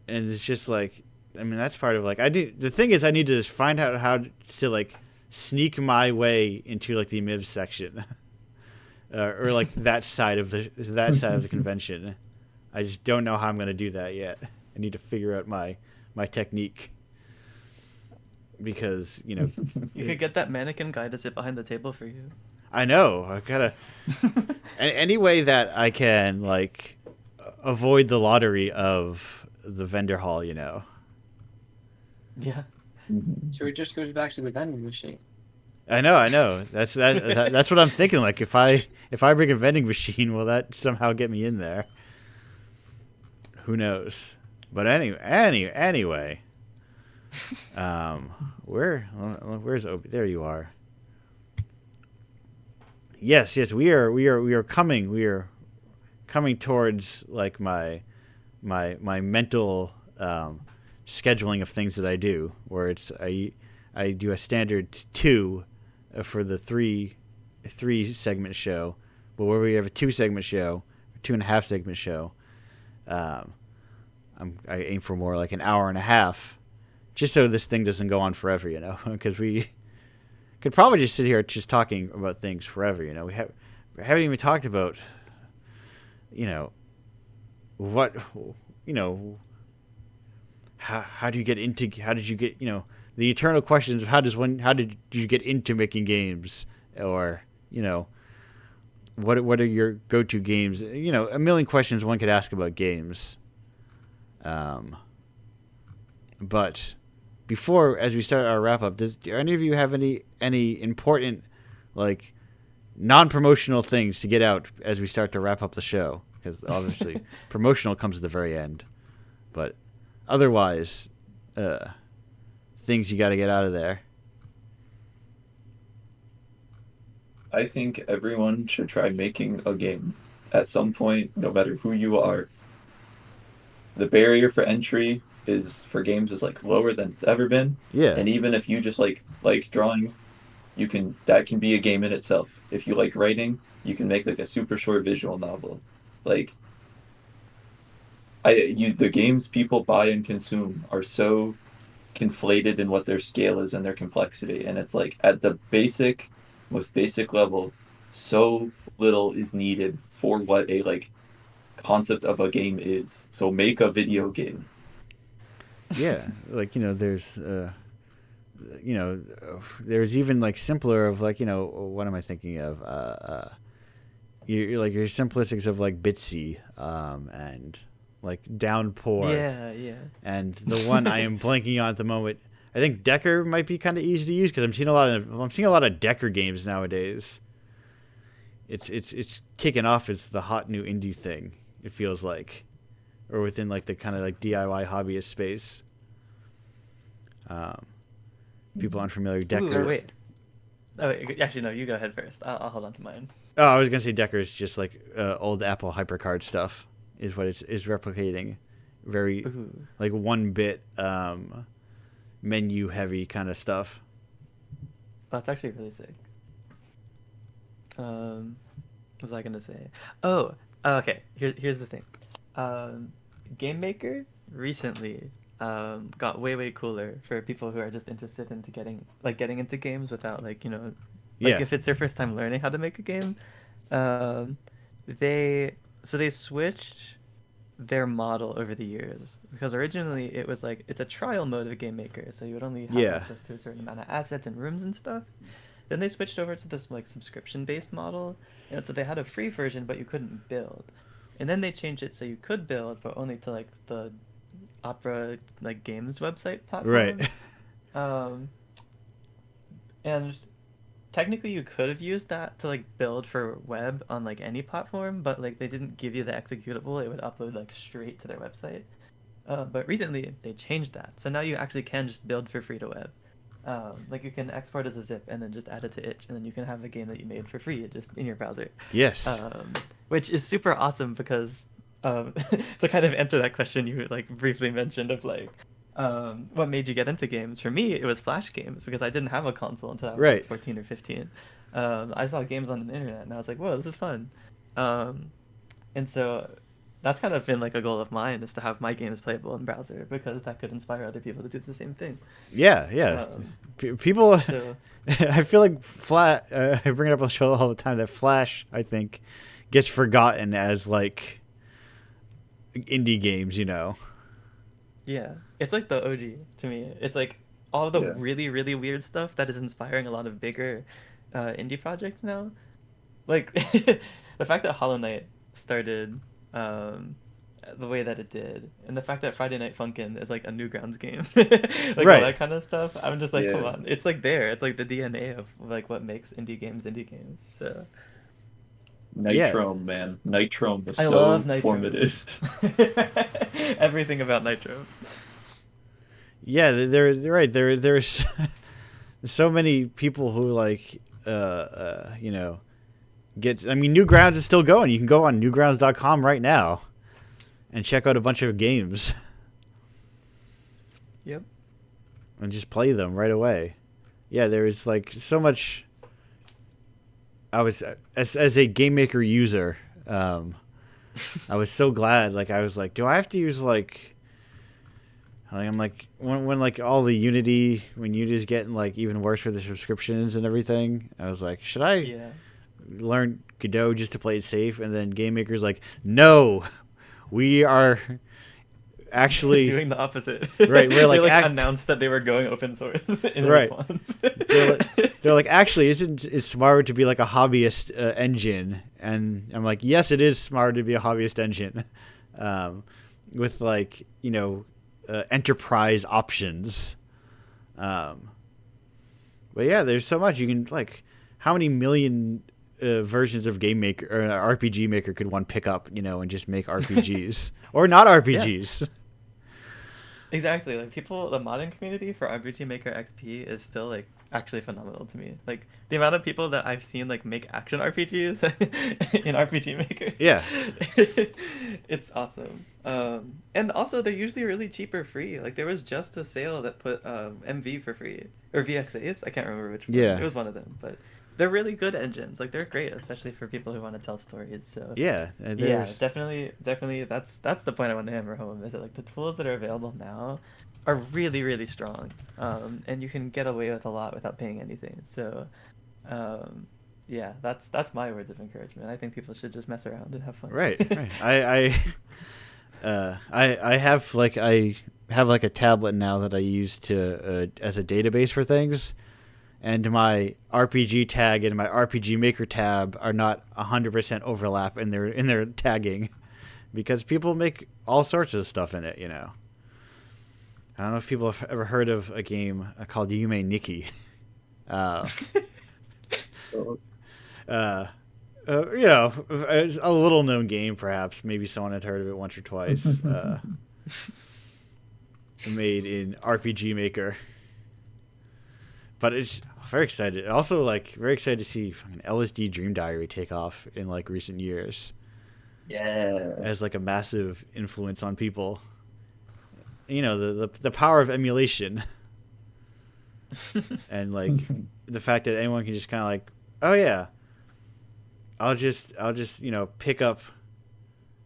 and it's just like, I mean, that's part of like I do. The thing is, I need to find out how to like sneak my way into like the MIV section, or like that side of the convention. I just don't know how I'm gonna do that yet. I need to figure out my technique because You could get that mannequin guy to sit behind the table for you. I know. I gotta any way that I can like avoid the lottery of the vendor hall. Yeah. Mhm. So it just goes back to the vending machine. I know. That's what I'm thinking. Like if I bring a vending machine, will that somehow get me in there? Who knows? But anyway, where's Obi? There you are. Yes, we are coming towards like my mental scheduling of things that I do, where I do a standard 2 for the three segment show, but where we have a 2 segment show, 2.5 segment show, um, I aim for more like an hour and a half, just so this thing doesn't go on forever, because we could probably just sit here just talking about things forever. We haven't even talked about, what, you know, how do you get into, how did you get, the eternal questions of how did you get into making games, or, what are your go-to games? A million questions one could ask about games. But before, as we start our wrap up, do any of you have any important, like, non-promotional things to get out as we start to wrap up the show? Because obviously, promotional comes at the very end. But otherwise, things you got to get out of there. I think everyone should try making a game at some point, no matter who you are. The barrier for entry is for games is like lower than it's ever been. Yeah. And even if you just like drawing, that can be a game in itself. If you like writing, you can make like a super short visual novel. Like the games people buy and consume are so conflated in what their scale is and their complexity, and it's like at the most basic level, so little is needed for what a like concept of a game is. So make a video game. Yeah, like there's there's even like simpler of like what am I thinking of? You're like your simplistics of like Bitsy, and like Downpour. Yeah. And the one I am blanking on at the moment, I think Decker might be kind of easy to use because I'm seeing a lot of Decker games nowadays. It's kicking off as the hot new indie thing. It feels like, or within like the kind of like DIY hobbyist space. People unfamiliar, Decker. Ooh, wait. Oh, wait, actually, no. You go ahead first. I'll hold on to mine. Oh, I was gonna say Decker is just like old Apple HyperCard stuff. Is what it is replicating. Very like 1-bit menu heavy kind of stuff. That's actually really sick. What was I gonna say? Oh, okay. Here's the thing. Game Maker recently got way cooler for people who are just interested into getting into games without if it's their first time learning how to make a game. They switched their model over the years, because originally it was like it's a trial mode of Game Maker, so you would only have access to a certain amount of assets and rooms and stuff. Then they switched over to this like subscription based model, and so they had a free version but you couldn't build, and then they changed it so you could build but only to like the Opera like games website platform. Right. And technically you could have used that to like build for web on like any platform, but like they didn't give you the executable. It would upload like straight to their website. But recently they changed that, so now you actually can just build for free to web. Like you can export as a zip and then just add it to itch, and then you can have a game that you made for free just in your browser. Yes. Which is super awesome because to kind of answer that question you like briefly mentioned of like what made you get into games? For me, it was Flash games, because I didn't have a console until I was like 14 or 15. I saw games on the internet and I was like, whoa, this is fun. And so that's kind of been like a goal of mine, is to have my games playable in browser, because that could inspire other people to do the same thing. Yeah. People, so, I feel like I bring it up on the show all the time that Flash, I think, gets forgotten as like indie games, Yeah, it's like the OG to me. It's like all the really, really weird stuff that is inspiring a lot of bigger indie projects now. Like the fact that Hollow Knight started the way that it did, and the fact that Friday Night Funkin' is like a Newgrounds game, like all that kind of stuff. I'm just like, come on, it's like there. It's like the DNA of like what makes indie games. So. Nitrome, man. Nitrome is I so love Nitrome. formative. Everything about Nitrome. Yeah, they're right. There's so many people who like get. I mean, Newgrounds is still going. You can go on newgrounds.com right now and check out a bunch of games. Yep. And just play them right away. Yeah, there is like so much. I was as a Game Maker user, I was so glad. Like I was like, do I have to use like I'm like when like all the when Unity's getting like even worse for the subscriptions and everything, I was like, should I learn Godot just to play it safe? And then Game Maker's like, no, we are actually doing the opposite. Right, we're like, they announced that they were going open source in response. they're like, actually, isn't it smarter to be like a hobbyist engine? And I'm like, yes, it is smarter to be a hobbyist engine, with like enterprise options. But yeah, there's so much you can like. How many million versions of Game Maker or RPG Maker could one pick up, and just make RPGs or not RPGs? Exactly. Like people, the modding community for RPG Maker XP is still like actually phenomenal to me. Like the amount of people that I've seen like make action RPGs in RPG Maker. Yeah. It's awesome. And also they're usually really cheap or free. Like there was just a sale that put MV for free or VXAs. I can't remember which one. Yeah. It was one of them, but they're really good engines. Like they're great, especially for people who want to tell stories. So Yeah. yeah, definitely. That's the point I want to hammer home. Is that like the tools that are available now are really, really strong, and you can get away with a lot without paying anything. So, um, yeah, that's my words of encouragement. I think people should just mess around and have fun. Right. I have like a tablet now that I use to as a database for things, and my RPG tag and my RPG Maker tab are not 100% overlap in their tagging, because people make all sorts of stuff in it. You know. I don't know if people have ever heard of a game called Yume Nikki. You know, it's a little known game, perhaps. Maybe someone had heard of it once or twice. Made in RPG Maker. But it's very excited. Also, like, very excited to see fucking LSD Dream Diary take off in like recent years. Yeah. As like a massive influence on people. You know, the power of emulation. And like the fact that anyone can just kind of like, oh yeah, I'll just you know pick up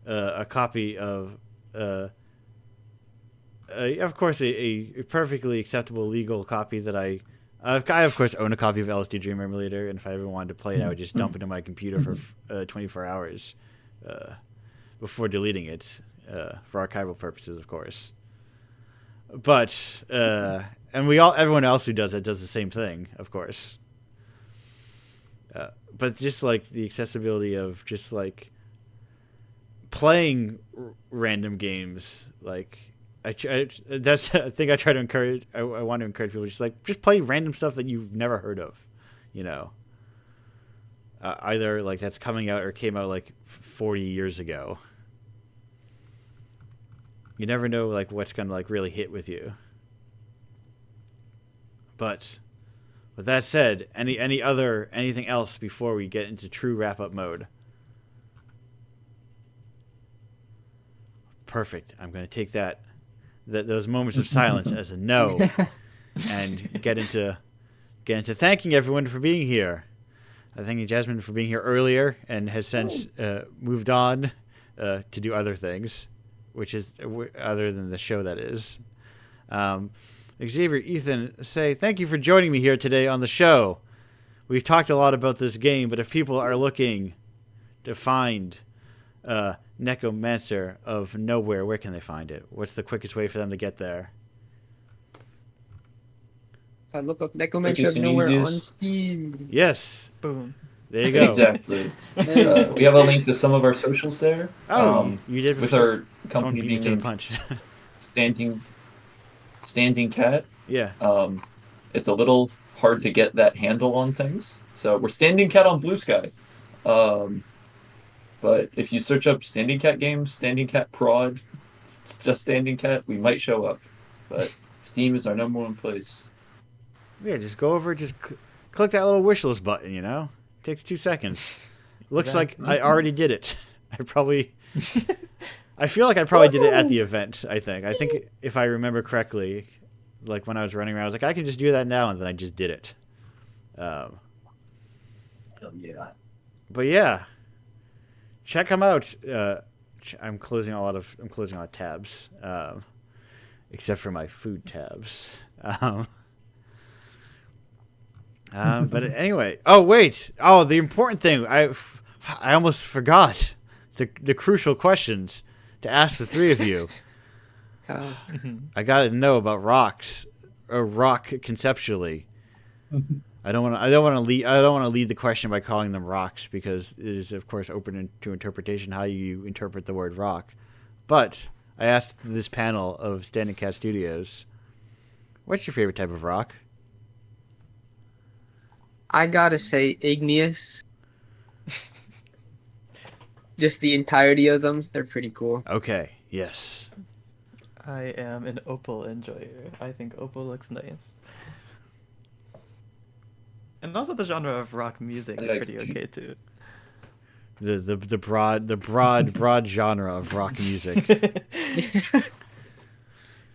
a copy of of course a perfectly acceptable legal copy that I of course own a copy of LSD Dream Emulator, and if I ever wanted to play it, I would just dump it into my computer for 24 hours before deleting it for archival purposes, of course. But and everyone else who does it does the same thing, of course. But just like the accessibility of just like playing random games, like that's a thing I try to encourage. I want to encourage people just play random stuff that you've never heard of, you know. Either like that's coming out or came out like 40 years ago. You never know like what's gonna like really hit with you. But with that said, anything else before we get into true wrap up mode? Perfect. I'm going to take those moments of silence as a no, and get into thanking everyone for being here. Thanking Jasmine for being here earlier and has since moved on to do other things, which is other than the show, that is. Xavier, Ethan, say thank you for joining me here today on the show. We've talked a lot about this game, but if people are looking to find Necromancer of Nowhere, where can they find it? What's the quickest way for them to get there? I look up Necromancer of Quickest and Nowhere on easiest. Steam. Yes. Boom. There you go. Exactly. We have a link to some of our socials there. Oh, you did with before. our company Someone beat me being to the named punch. Standing Cat. Yeah. It's a little hard to get that handle on things, so we're Standing Cat on Blue Sky. But if you search up Standing Cat games, Standing Cat prod, it's just Standing Cat, we might show up. But Steam is our number one place. Yeah, just go over, just click that little wish list button, you know? It takes 2 seconds. Looks like I already did it. I feel like I probably did it at the event, I think if I remember correctly, like when I was running around, I was like, I can just do that now, and then I just did it. Oh, yeah. But yeah, check them out. I'm closing a lot of tabs, except for my food tabs. But anyway, the important thing, I almost forgot the crucial questions to ask the three of you. I got to know about rocks, or rock conceptually. I don't want to lead the question by calling them rocks, because it is of course open to interpretation how you interpret the word rock. But I asked this panel of Standing Cat Studios, what's your favorite type of rock? I gotta say igneous. Just the entirety of them, they're pretty cool. Okay, yes. I am an opal enjoyer. I think opal looks nice. And also the genre of rock music is Like, pretty okay too. The broad genre of rock music.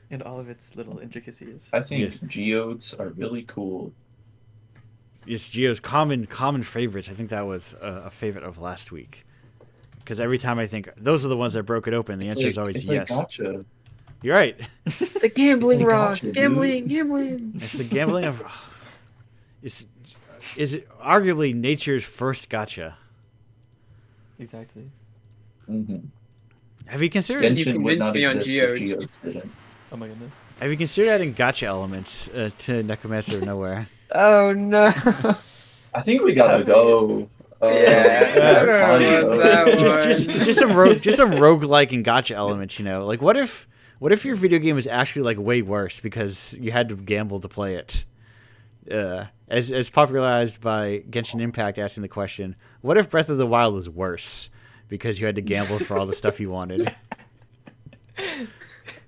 And all of its little intricacies. I think Yes. geodes are really cool. It's Geo's common favorites. I think that was a favorite of last week. Because every time I think those are the ones that broke it open, the answer is always It's yes. like gotcha. You're right. The gambling It's like rock, gotcha, dude. gambling. It's the gambling of. It's is it arguably nature's first gotcha. Exactly. Mm-hmm. Have you considered? You Genshin would convinced not me on exist if geodes. geodes didn't. Oh my goodness. Have you considered adding gotcha elements to Necromancer of Nowhere? Oh no. I think we gotta Have we? go. Yeah, I don't know what that was. just some roguelike and gotcha elements, you know. Like what if your video game was actually like way worse because you had to gamble to play it? As popularized by Genshin Impact asking the question, what if Breath of the Wild was worse because you had to gamble for all the stuff you wanted?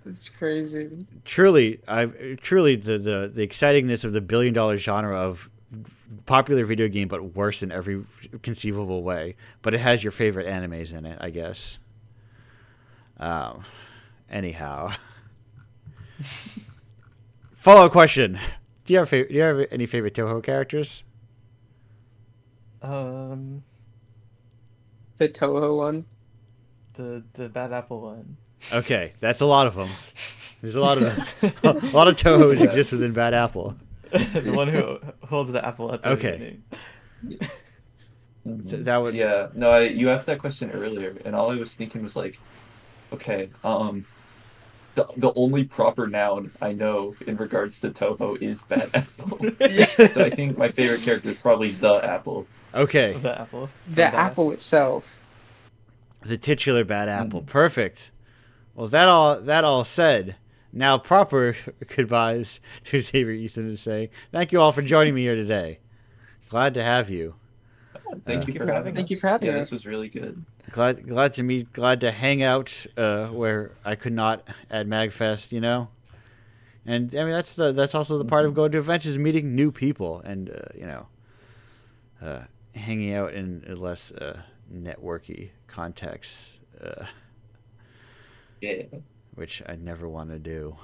It's crazy. Truly the excitingness of the billion-dollar genre of popular video game, but worse in every conceivable way. But it has your favorite animes in it, I guess. Anyhow, follow-up question: Do you have any favorite Toho characters? The The Toho one. bad apple one. Okay, that's a lot of them. There's a lot of those. A lot of Tohos exist within Bad Apple. The one who holds the apple at the Okay. beginning. Mhm. That would Yeah, no, you asked that question earlier, and all I was thinking was like, okay, the only proper noun I know in regards to Toho is bad apple. Yeah. So I think my favorite character is probably the apple. okay. The apple. The apple itself. The titular Bad Apple. Mhm. Perfect. Well, that all said, now proper goodbyes to Xavier Ethan to say thank you all for joining me here today. Glad to have you. Thank you for having us. Thank you for having Yeah, us. this was really good. Glad to meet. Glad to hang out where I could not at MagFest. You know. And I mean that's also the part of going to events is meeting new people and hanging out in less networky contexts, Yeah. which I never want to do.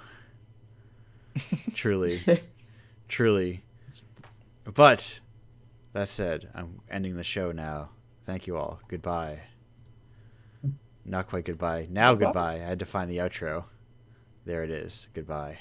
Truly. But that said, I'm ending the show now. Thank you all. Goodbye. Not quite goodbye. Now goodbye. I had to find the outro. There it is. Goodbye.